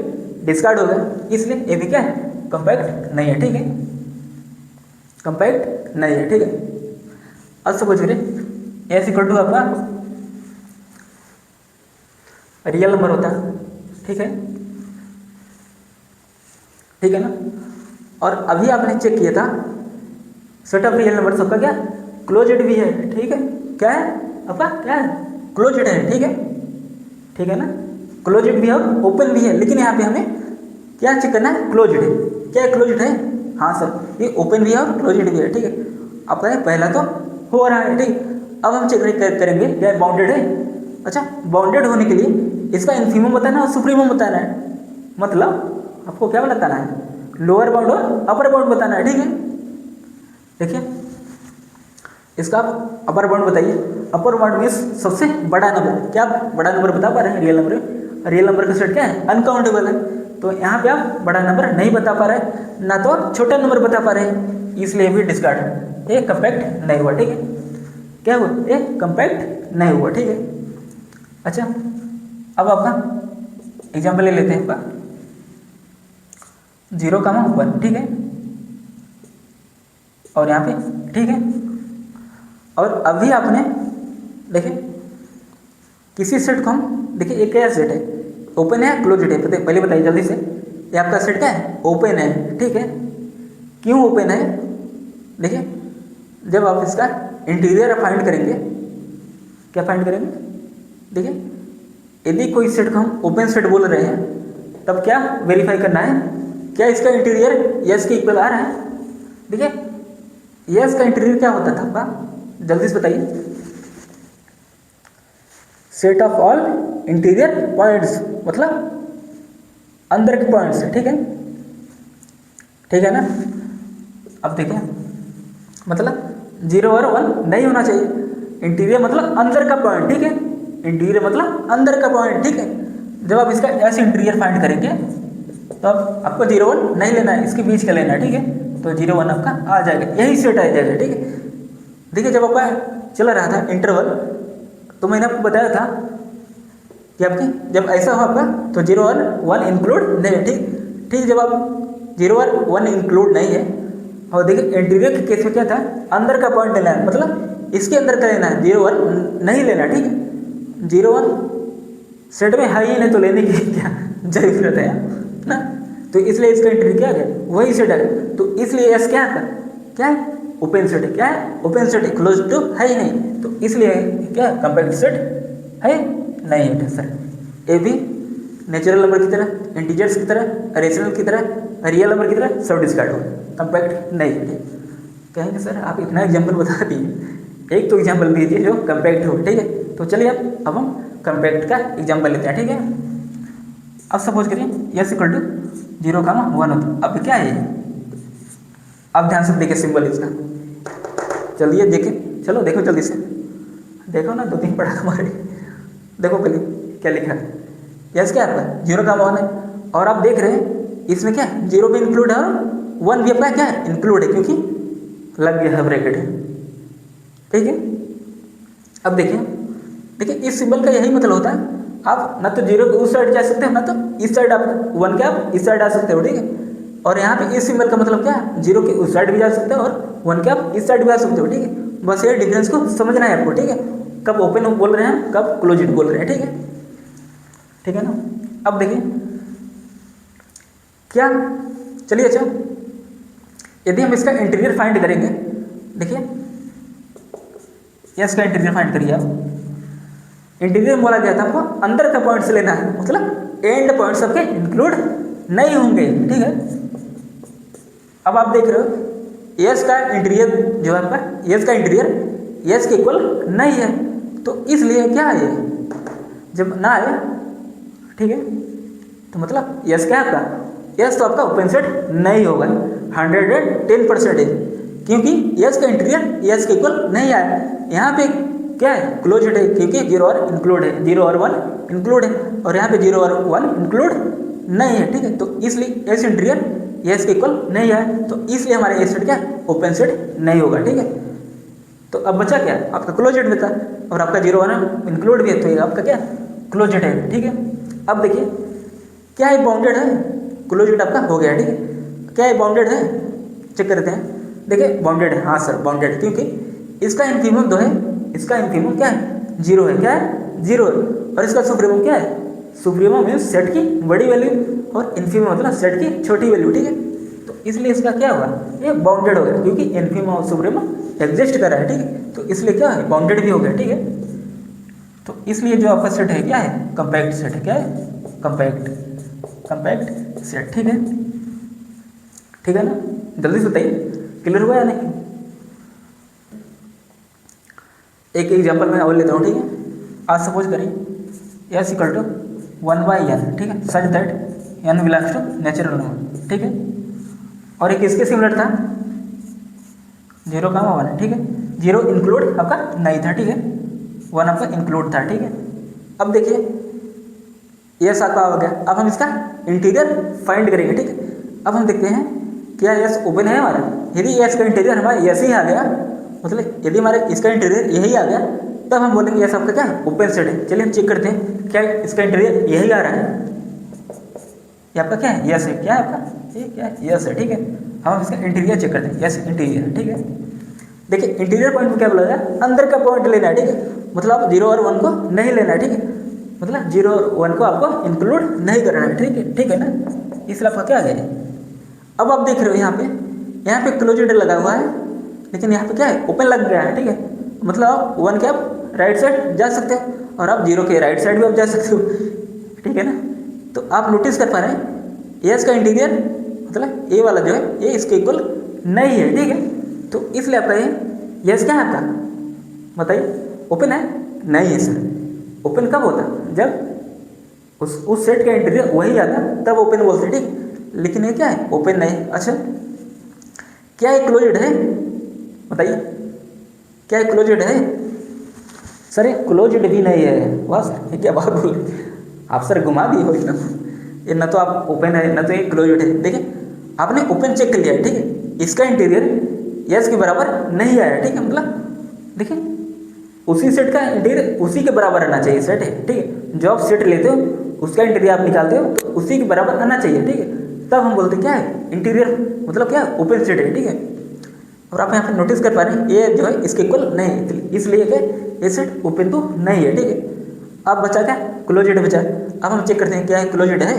डिस्कार्ड हो गया, इसलिए ये भी क्या है, कंपैक्ट नहीं है। ठीक है, कंपैक्ट नहीं है। ठीक है, अब सपोज करें एस इक्वल टू आपका रियल नंबर होता है। ठीक है, ठीक है ना, और अभी आपने चेक किया था सेट ऑफ रियल नंबर सबका क्या क्लोज्ड भी है। ठीक है, क्या है आपका, क्या है, क्लोज्ड है। ठीक है, ठीक है ना, क्लोज्ड भी है और ओपन भी है। लेकिन यहाँ पे हमें क्या चेक करना है, क्लोज्ड है। क्या है, क्लोज्ड है, हाँ सर ये ओपन भी है और क्लोज्ड भी है। ठीक है, आपका पहला तो हो रहा है। ठीक, अब हम चेक करेंगे क्या बाउंडेड है। अच्छा, बाउंडेड होने के लिए इसका इन्फीमम बताना और सुप्रीमम बताना है, मतलब आपको क्या बताना है, लोअर बाउंड और अपर बाउंड बताना है। ठीक है, देखिए इसका आप अपर बाउंड बताइए। अपर बाउंड मीन्स सबसे बड़ा नंबर, क्या आप बड़ा नंबर बता पा रहे हैं, रियल नंबर, रियल नंबर का सेट क्या है, अनकाउंटेबल है। तो यहाँ पे आप बड़ा नंबर नहीं बता पा रहे हैं, ना तो आप छोटा नंबर बता पा रहे हैं, इसलिए भी डिस्कार्ड, ये कंपैक्ट नहीं हुआ। ठीक है, क्या हुआ, ये कंपैक्ट नहीं हुआ। ठीक है, अच्छा अब आपका एग्जाम्पल ले लेते हैं आपका 0,1। ठीक है, और यहाँ पे ठीक है, और अभी आपने देखें किसी सेट को हम देखिए एक क्या सेट है, ओपन है क्लोज्ड है, पहले बताइए जल्दी से, ये आपका सेट क्या है, ओपन है। ठीक है, क्यों ओपन है? देखिए जब आप इसका इंटीरियर फाइंड करेंगे, क्या फाइंड करेंगे? देखिए यदि कोई सेट को हम ओपन सेट बोल रहे हैं तब क्या वेरीफाई करना है, क्या इसका इंटीरियर यस के इक्वल आ रहा है? देखिए यस का इंटीरियर क्या होता था? जल्दी से बताइए। Set of all interior points, मतलब अंदर के पॉइंट्स, ठीक है, ठीक है ना। अब देखिए मतलब 0 और 1 नहीं होना चाहिए। इंटीरियर मतलब अंदर का पॉइंट, ठीक है, इंटीरियर मतलब अंदर का पॉइंट, ठीक है। जब आप इसका ऐसे इंटीरियर फाइंड करेंगे तो अब आपको 0 1 नहीं लेना है, इसके बीच का लेना है, ठीक है। तो 0 1 आपका आ जाएगा, यही सेट आ जाएगा, ठीक है। देखिए जब आपका चला रहा था इंटरवल तो मैंने आपको बताया था कि आपकी जब ऐसा हो आपका तो 0 और 1 इंक्लूड नहीं है, ठीक ठीक। जब आप 0 और 1 इंक्लूड नहीं है और देखिए इंटीरियर के केस में क्या था, अंदर का पॉइंट लेना है, मतलब इसके अंदर का लेना है, 0 1 नहीं लेना, ठीक है। 0 1 सेट में है ही नहीं तो लेने की क्या जरूरत है ना। तो इसलिए इसका इंटीरियर क्या है, वही सेट है। तो इसलिए एस क्या है, क्या है, ओपन सेट है, क्या है, ओपन सेट है, क्लोज टू है ही नहीं, तो इसलिए क्या कॉम्पैक्ट सेट है नहीं है सर। ए भी नेचुरल नंबर की तरह, इंटीजर्स की तरह, रेशनल की तरह, रियल नंबर की तरह सब डिस्कार्ड हो, कॉम्पैक्ट नहीं है। कहेंगे सर आप इतना एग्जाम्पल बता दिए, एक तो एग्जाम्पल दीजिए जो कॉम्पैक्ट हो, ठीक है। तो चलिए अब हम कॉम्पैक्ट का एग्जाम्पल लेते हैं, ठीक है। अब सपोज करिए यस इक्वल टू 0 का 1 होता, अब क्या है ये? अब ध्यान से देखिए सिंबल इसका, चलिए देखें, चलो देखो जल्दी से, देखो ना 2 3 पढ़ा हमारे, देखो पहले क्या लिखा है, यस क्या है आपका 0 का 1 है, और आप देख रहे हैं इसमें क्या 0 भी इंक्लूड है और 1 भी आपका क्या है इंक्लूड है, क्योंकि लग गया है ब्रैकेट है, ठीक है। अब देखिए देखिए इस सिंबल का यही मतलब होता है, आप ना तो 0 के उस साइड जा सकते हो, ना तो इस साइड, आप 1 के आप इस साइड आ सकते हो, ठीक है। और यहाँ पे इस सिंबल का मतलब क्या है, 0 के उस साइड भी जा सकते हो और 1 के आप इस साइड भी आ सकते हो, ठीक है। बस ये डिफरेंस को समझना है आपको, ठीक है, कब ओपन बोल रहे हैं कब क्लोज बोल रहे हैं, ठीक है, ठीक है ना। अब देखिए क्या, चलिए अच्छा यदि हम इसका इंटीरियर फाइंड करेंगे, देखिए यस का इंटीरियर फाइंड करिए आप। इंटीरियर बोला गया था हमको अंदर का पॉइंट से लेना है, मतलब एंड पॉइंट सबके इंक्लूड नहीं होंगे, ठीक है। अब आप देख रहे हो यस का इंटीरियर जो है आपका, यस का इंटीरियर यस के इक्वल नहीं है, तो इसलिए क्या है, जब ना आए, ठीक है, तो मतलब यस क्या है आपका, यस तो आपका ओपन सेट नहीं होगा 110%, क्योंकि यस का इंटीरियर यस के इक्वल नहीं आया। यहाँ पे क्या है क्लोज्ड है, क्योंकि 0 और इंक्लूड है, 0 और 1 इंक्लूड है, और यहाँ पे 0 और 1 इंक्लूड नहीं है, ठीक है। तो इसलिए एस इंटीरियर यस के इक्वल नहीं आया, तो इसलिए हमारा एस सेट क्या ओपन सेट नहीं होगा, ठीक है। तो अब बचा क्या आपका क्लोज्ड बचा, और आपका 0 1 इंक्लूड भी है, तो ये आपका क्या क्लोज्ड है, ठीक है। अब देखिए क्या ये बाउंडेड है, क्लोज्ड आपका हो गया, ठीक है। क्या ये बाउंडेड है, चेक करते हैं, देखिए बाउंडेड है, हाँ सर बाउंडेड है, क्योंकि इसका इन्फीमम 2 है, इसका इन्फीमम क्या है 0 है, क्या है 0 है, और इसका सुप्रीमम क्या है, सुप्रीमम मीन्स सेट की बड़ी वैल्यू और इन्फीमम मतलब सेट की छोटी वैल्यू, ठीक है। तो इसलिए इसका क्या होगा, ये बाउंडेड हो गया, क्योंकि इन्फीमम और सुप्रीमम एग्जिस्ट कर रहा है, ठीक है। तो इसलिए क्या है बाउंडेड भी हो गया, ठीक है। तो इसलिए जो आपका सेट है क्या है कॉम्पैक्ट सेट है, क्या है कॉम्पैक्ट सेट, ठीक है, ठीक है ना। जल्दी से बताइए क्लियर हुआ या नहीं। एक एग्जांपल मैं और लेता हूँ, ठीक है। आज सपोज करिए एस इक्वल टू 1/n, ठीक है, such that n belongs to natural number, ठीक है। और एक इसके सिमिलर था 0 का 1, ठीक है, 0 इंक्लूड आपका नहीं था, ठीक है, 1 आपका इंक्लूड था, ठीक है। अब देखिए यस आपका आ गया, अब हम इसका इंटीरियर फाइंड करेंगे, ठीक है। अब हम देखते हैं क्या यस ओपन है हमारा, यदि यस का इंटीरियर हमारा यस ही आ गया, मतलब यदि हमारे इसका इंटीरियर यही आ गया, तब हम बोलेंगे यस आपका क्या ओपन सेट है। चलिए हम चेक करते हैं क्या इसका इंटीरियर यही आ रहा है, ये आपका क्या है यस है, क्या है आपका ये क्या है यस है, ठीक है। हम इसका इंटीरियर चेक करते हैं, यस इंटीरियर, ठीक है। देखिए इंटीरियर पॉइंट में क्या बोला जाए, अंदर का पॉइंट लेना है, ठीक है, मतलब आप 0 और 1 को नहीं लेना है, ठीक है, मतलब 0 और 1 को आपको इंक्लूड नहीं करना है, ठीक है ना। इसलिए आपका क्या आ गया। अब आप देख रहे हो यहाँ पे यहाँ पे क्लोज्ड लगा हुआ है, लेकिन यहाँ पे क्या है, ओपन लग गया है, ठीक है। मतलब आप 1 के आप राइट साइड जा सकते हो और आप 0 के राइट साइड भी आप जा सकते हो, ठीक है ना। तो आप नोटिस कर पा रहे हैं ये इसका इंटीरियर मतलब ए वाला जो है ये इसके इक्वल नहीं है, ठीक है। तो इसलिए आप कहें यस क्या है आपका, बताइए ओपन है? नहीं है सर। ओपन कब होता है? जब उस सेट का इंटीरियर वही आता तब ओपन बोलते, ठीक। लेकिन ये क्या है, ओपन नहीं। अच्छा क्या ये क्लोज्ड है, बताइए क्या ये क्लोज्ड है? सर ये क्लोज्ड भी नहीं है। वाह सर ये क्या बात बोले आप, सर घुमा दिए हो एकदम। ये ना तो आप ओपन है ना तो ये क्लोज्ड है। देखिए आपने ओपन चेक कर लिया है, ठीक है। इसका इंटीरियर यस के बराबर नहीं आया, ठीक है। मतलब देखिए उसी सेट का इंटीरियर उसी के बराबर आना चाहिए सेट है, ठीक है। जो आप सेट लेते हो उसका इंटीरियर आप निकालते हो तो उसी के बराबर आना चाहिए, ठीक है। तब हम बोलते क्या है इंटीरियर मतलब क्या ओपन सेट है, ठीक है। और आप यहाँ पे नोटिस कर पा रहे हैं ये जो है इसके इक्वल नहीं है, इसलिए क्या ये सेट ओपन तो नहीं है, ठीक है। अब बचा क्या, क्लोज्ड बचा। अब हम चेक करते हैं क्या है क्लोज्ड है।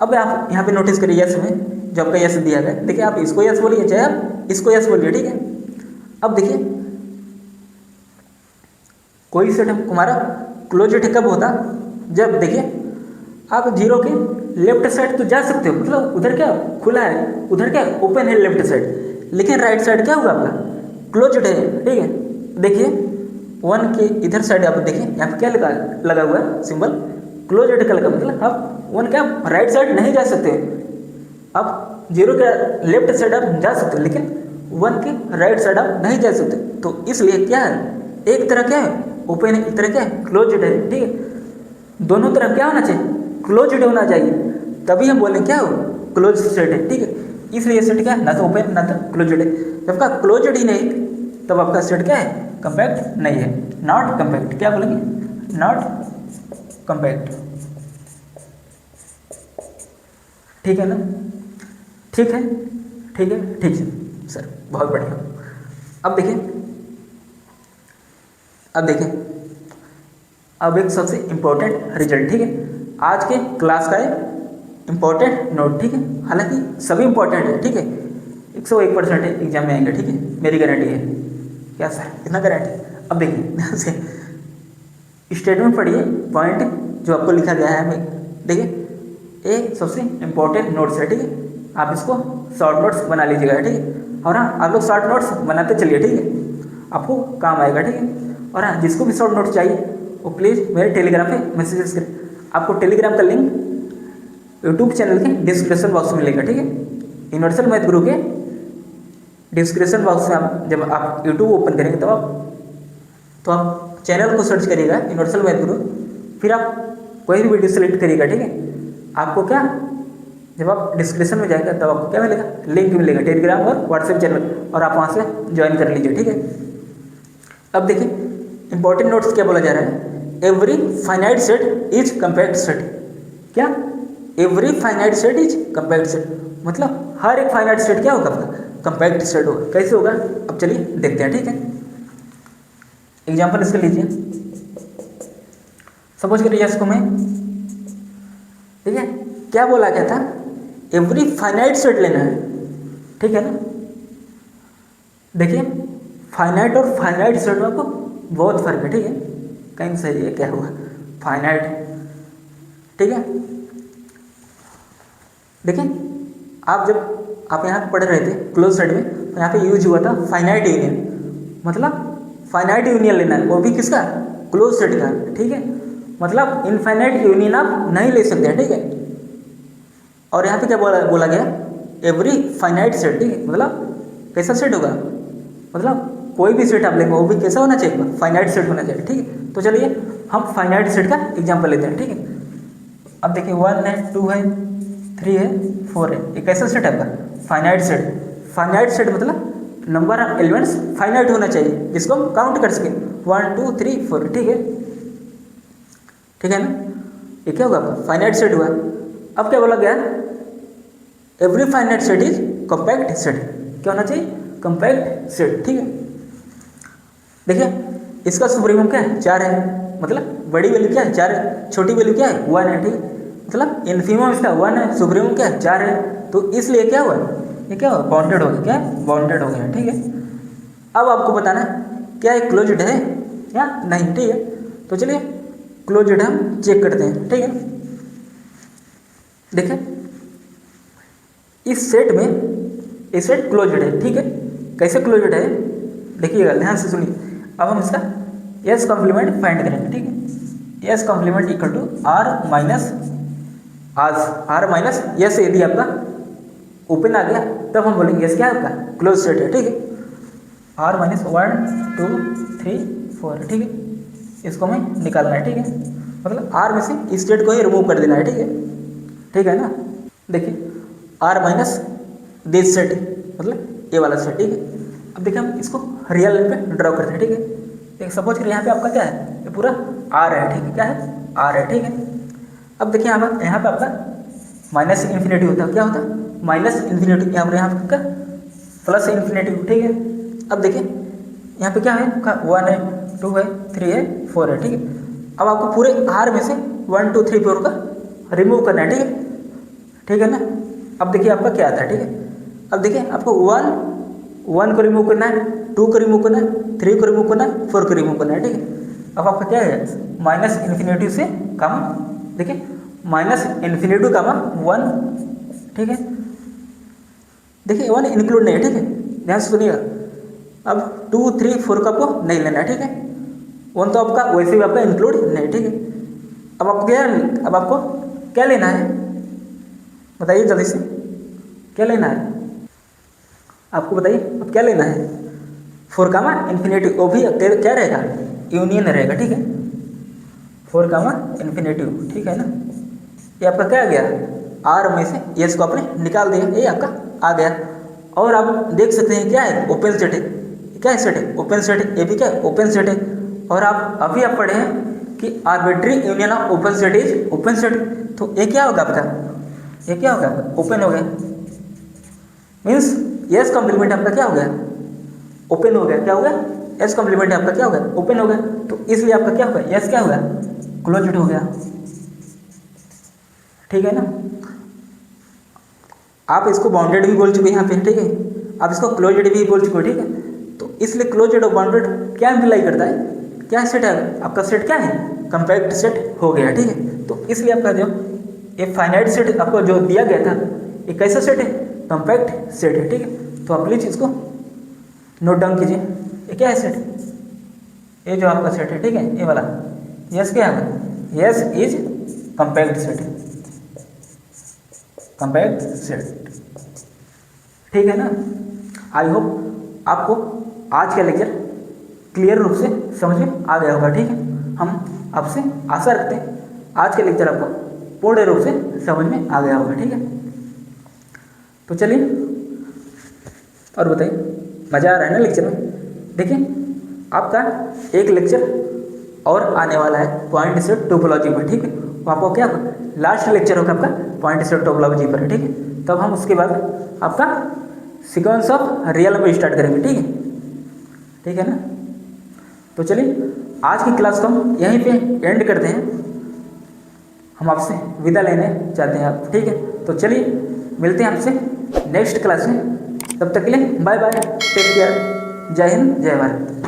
अब आप यहाँ पे नोटिस करिए यस में जो आपका यस दिया गया, देखिए आप इसको यस बोलिए चाहे आप इसको यस बोलिए, ठीक है। अब देखिए कोई सेट हमारा क्लोज्ड कब होता, जब देखिए आप 0 के लेफ्ट साइड तो जा सकते हो, मतलब उधर क्या खुला है, उधर क्या ओपन है लेफ्ट साइड, लेकिन राइट साइड क्या होगा आपका क्लोज्ड है, ठीक है। देखिए 1 के इधर साइड आप देखिए यहाँ पे क्या लगा हुआ है सिंबल क्लोज्ड का लगा, मतलब आप 1 क्या राइट साइड नहीं जा सकते। आप 0 के लेफ्ट साइड आप जा सकते हो, लेकिन 1 के राइट साइड आप नहीं जा सकते। तो इसलिए क्या है, एक तरह क्या है ओपन है, एक तरह क्या है क्लोज्ड है, ठीक है। दोनों तरफ क्या होना चाहिए, क्लोज्ड होना चाहिए, तभी हम बोलें क्या हो क्लोज सेट है, ठीक है। इसलिए सेट क्या है ना तो ओपन ना तो क्लोज्ड है। जब आपका क्लोज्ड ही नहीं तब आपका सेट क्या है कंपैक्ट नहीं है, नॉट कंपैक्ट। क्या बोलेंगे, नॉट कंपैक्ट, ठीक है ना। ठीक है ठीक है ठीक है सर, बहुत बढ़िया। अब देखिए अब एक सबसे इम्पोर्टेंट रिजल्ट, ठीक है, आज के क्लास का एक इम्पोर्टेंट नोट, ठीक है। हालांकि सभी इम्पोर्टेंट है, ठीक है, 101% एग्जाम में आएंगे, ठीक है, मेरी गारंटी है। क्या सर इतना गारंटी? अब देखिए स्टेटमेंट पढ़िए, पॉइंट जो आपको लिखा गया है देखिए एक सबसे इम्पोर्टेंट नोट्स है, ठीक है। आप इसको शॉर्ट नोट्स बना लीजिएगा, ठीक है। और हाँ आप लोग शॉर्ट नोट्स बनाते चलिए, ठीक है, आपको काम आएगा, ठीक है। और हाँ जिसको भी शॉर्ट नोट्स चाहिए वो प्लीज़ मेरे टेलीग्राम पे मैसेजेस करें। आपको टेलीग्राम का लिंक यूट्यूब चैनल के डिस्क्रिप्शन बॉक्स में मिलेगा, ठीक है। यूनिवर्सल मैथ गुरु के डिस्क्रिप्शन बॉक्स में आप जब आप यूट्यूब ओपन करेंगे तो आप चैनल को सर्च करिएगा यूनिवर्सल मैथ गुरु, फिर आप कोई भी वीडियो सेलेक्ट करिएगा, ठीक है। आपको क्या जब आप डिस्क्रिप्शन में जाएगा तब आपको क्या मिलेगा, लिंक मिलेगा टेलीग्राम और व्हाट्सएप चैनल, और आप वहाँ से ज्वाइन कर लीजिए, ठीक है। अब देखिए इंपॉर्टेंट नोट्स क्या बोला जा रहा है, every finite set is compact set. क्या every finite set is compact set, मतलब हर एक फाइनाइट सेट क्या होगा कंपैक्ट सेट होगा। कैसे होगा अब चलिए देखते हैं, ठीक है। एग्जाम्पल इसका लीजिए, सपोज करिए इसको मैं, ठीक है, क्या बोला गया था एवरी फाइनाइट सेट लेना है, ठीक है ना। देखिए फाइनाइट और फाइनाइट सेट में आपको बहुत फर्क है, ठीक है। कहीं सही है क्या हुआ फाइनाइट, ठीक है। देखिए आप जब आप यहाँ पढ़ रहे थे क्लोज सेट में तो यहाँ पे यूज हुआ था फाइनाइट यूनियन, मतलब फाइनाइट यूनियन लेना है वो भी किसका, क्लोज सेट का, ठीक है। मतलब इनफाइनाइट यूनियन आप नहीं ले सकते हैं, ठीक है। और यहाँ पे क्या बोला गया एवरी फाइनाइट सेट, ठीक है, मतलब कैसा सेट होगा, मतलब कोई भी सेट आप लेंगे वो भी कैसा होना चाहिए, फाइनाइट सेट होना चाहिए, ठीक है। तो चलिए हम फाइनाइट सेट का एग्जांपल लेते हैं, ठीक है। अब देखिए 1 है 2 है 3 है 4 है, ये कैसा सेट है आपका फाइनाइट सेट। फाइनाइट सेट मतलब नंबर ऑफ एलिमेंट्स फाइनाइट होना चाहिए जिसको हम काउंट कर सकें 1 2 3 4, ठीक है, ठीक है ना। ये क्या होगा आपका फाइनाइट सेट हुआ। अब क्या बोला गया every finite set is compact set, क्या होना चाहिए कंपैक्ट सेट, ठीक है। देखिए इसका सुप्रीमम क्या है 4 है, मतलब बड़ी वैल्यू क्या है 4 है, छोटी वैल्यू क्या है 1 है, ठीक है। मतलब इन्फीमम इसका 1 है, सुप्रीमम क्या है 4 है। तो इसलिए क्या हुआ ये क्या हो बाउंडेड हो गया, क्या बाउंडेड हो गया, ठीक है। अब आपको बताना है क्या ये क्लोज्ड है या नहीं, ठीक है। तो चलिए क्लोज्ड हम चेक करते हैं, ठीक है। देखिए इस सेट में ये सेट क्लोज्ड है, ठीक है। कैसे क्लोज्ड है देखिएगा, ध्यान से सुनिए। अब हम इसका एस कॉम्प्लीमेंट फाइंड करेंगे, ठीक है। S complement equal to R minus S यदि आपका ओपन आ गया तब हम बोलेंगे एस क्या है आपका क्लोज सेट है, ठीक है। आर माइनस 1 2 3 4, ठीक है। इसको हमें निकालना है, ठीक है। मतलब आर में से इस स्टेट को ही रिमूव कर देना है, ठीक है, ठीक है ना। देखिए आर माइनस दिस सेट मतलब ये वाला सेट, ठीक है। अब देखिए हम इसको रियल लाइन पे ड्रॉ करते हैं, ठीक है। देखिए सपोज करिए यहाँ पे आपका क्या है, ये पूरा आर है, ठीक है, क्या है आर है, ठीक है। अब देखिए यहाँ पे आपका माइनस इन्फिनिटी होता है, क्या होता है माइनस इन्फिनिटी, यहाँ पर क्या प्लस इन्फिनिटी, ठीक है। अब देखिए यहाँ पे क्या है आपका 1 है 2 है 3 है 4 है, ठीक है। अब आपको पूरे आर में से 1 2 3 4 का रिमूव करना है, ठीक है, ठीक है ना। अब देखिए आपका क्या आता है, ठीक है। अब देखिए आपको 1 को रिमूव करना है, 2 को रिमूव करना है, 3 को रिमूव करना है, 4 को रिमूव करना है, ठीक है। अब आपका क्या है माइनस इन्फिनिटी से कम, देखिए माइनस इन्फिनिटी कमा 1, ठीक है। देखिए 1 इंक्लूड नहीं है, ठीक है, ध्यान से सुनिएगा। अब 2 3 4 का आपको नहीं लेना है, ठीक है। 1 तो आपका वैसे भी आपका इंक्लूड नहीं, ठीक है। अब आपको क्या लेना है बताइए जल्दी से, क्या लेना है आपको बताइए, अब क्या लेना है 4 कामा इन्फिनिटी, वो भी क्या रहेगा यूनियन रहेगा, ठीक है। 4 कामा इन्फिनिटी, ठीक है ना। ये आपका क्या आ गया आर में से एस को आपने निकाल दिया, ये आपका आ गया। और आप देख सकते हैं क्या है ओपन सेट है, क्या है सेट है ओपन सेट है, ये भी क्या है ओपन सेट है। और अभी आप पढ़े हैं कि arbitrary union of open set is open set, तो ये क्या होगा आपका, ये क्या होगा ओपन हो गया, मीन्स एस कॉम्प्लीमेंट आपका क्या हो गया ओपन हो गया, क्या हो गया एस कॉम्प्लीमेंट आपका क्या हो गया ओपन हो गया। तो इसलिए आपका क्या होगा एस क्या हो गया क्लोज्ड हो गया, ठीक है ना। आप इसको बाउंडेड भी बोल चुके हैं यहाँ पे, ठीक है। आप इसको क्लोज्ड भी बोल चुके हो, ठीक है। तो इसलिए क्लोज्ड और बाउंडेड क्या इम्प्लाई करता है, क्या सेट है आपका सेट क्या है कंपैक्ट सेट हो गया, ठीक है। तो इसलिए आपका जो ये फाइनाइट सेट आपको जो दिया गया था ये कैसा सेट है कंपैक्ट सेट है, ठीक है। तो आप प्लीज इसको नोट डाउन कीजिए, ये क्या है सेट, ये जो आपका सेट है, ठीक है, ये वाला यस क्या है yes is compact set, compact set, ठीक है ना। आई होप आपको आज का लेक्चर क्लियर रूप से समझ में आ गया होगा, ठीक है। हम आपसे आशा रखते हैं आज का लेक्चर आपको पूर्ण रूप से समझ में आ गया होगा, ठीक है। तो चलिए और बताइए मज़ा आ रहा है ना लेक्चर में। देखिए आपका एक लेक्चर और आने वाला है पॉइंट सेट टोपोलॉजी पर, ठीक है। तो आपको क्या लास्ट लेक्चर होगा आपका पॉइंट सेट टोपोलॉजी पर, ठीक है। तब हम उसके बाद आपका sequence of real number start करेंगे, ठीक है, ठीक है ना। तो चलिए आज की क्लास को हम यहीं पे एंड करते हैं, हम आपसे विदा लेने चाहते हैं आप, ठीक है। तो चलिए मिलते हैं आपसे नेक्स्ट क्लास में, तब तक के लिए बाय बाय, टेक केयर, जय हिंद जय भारत।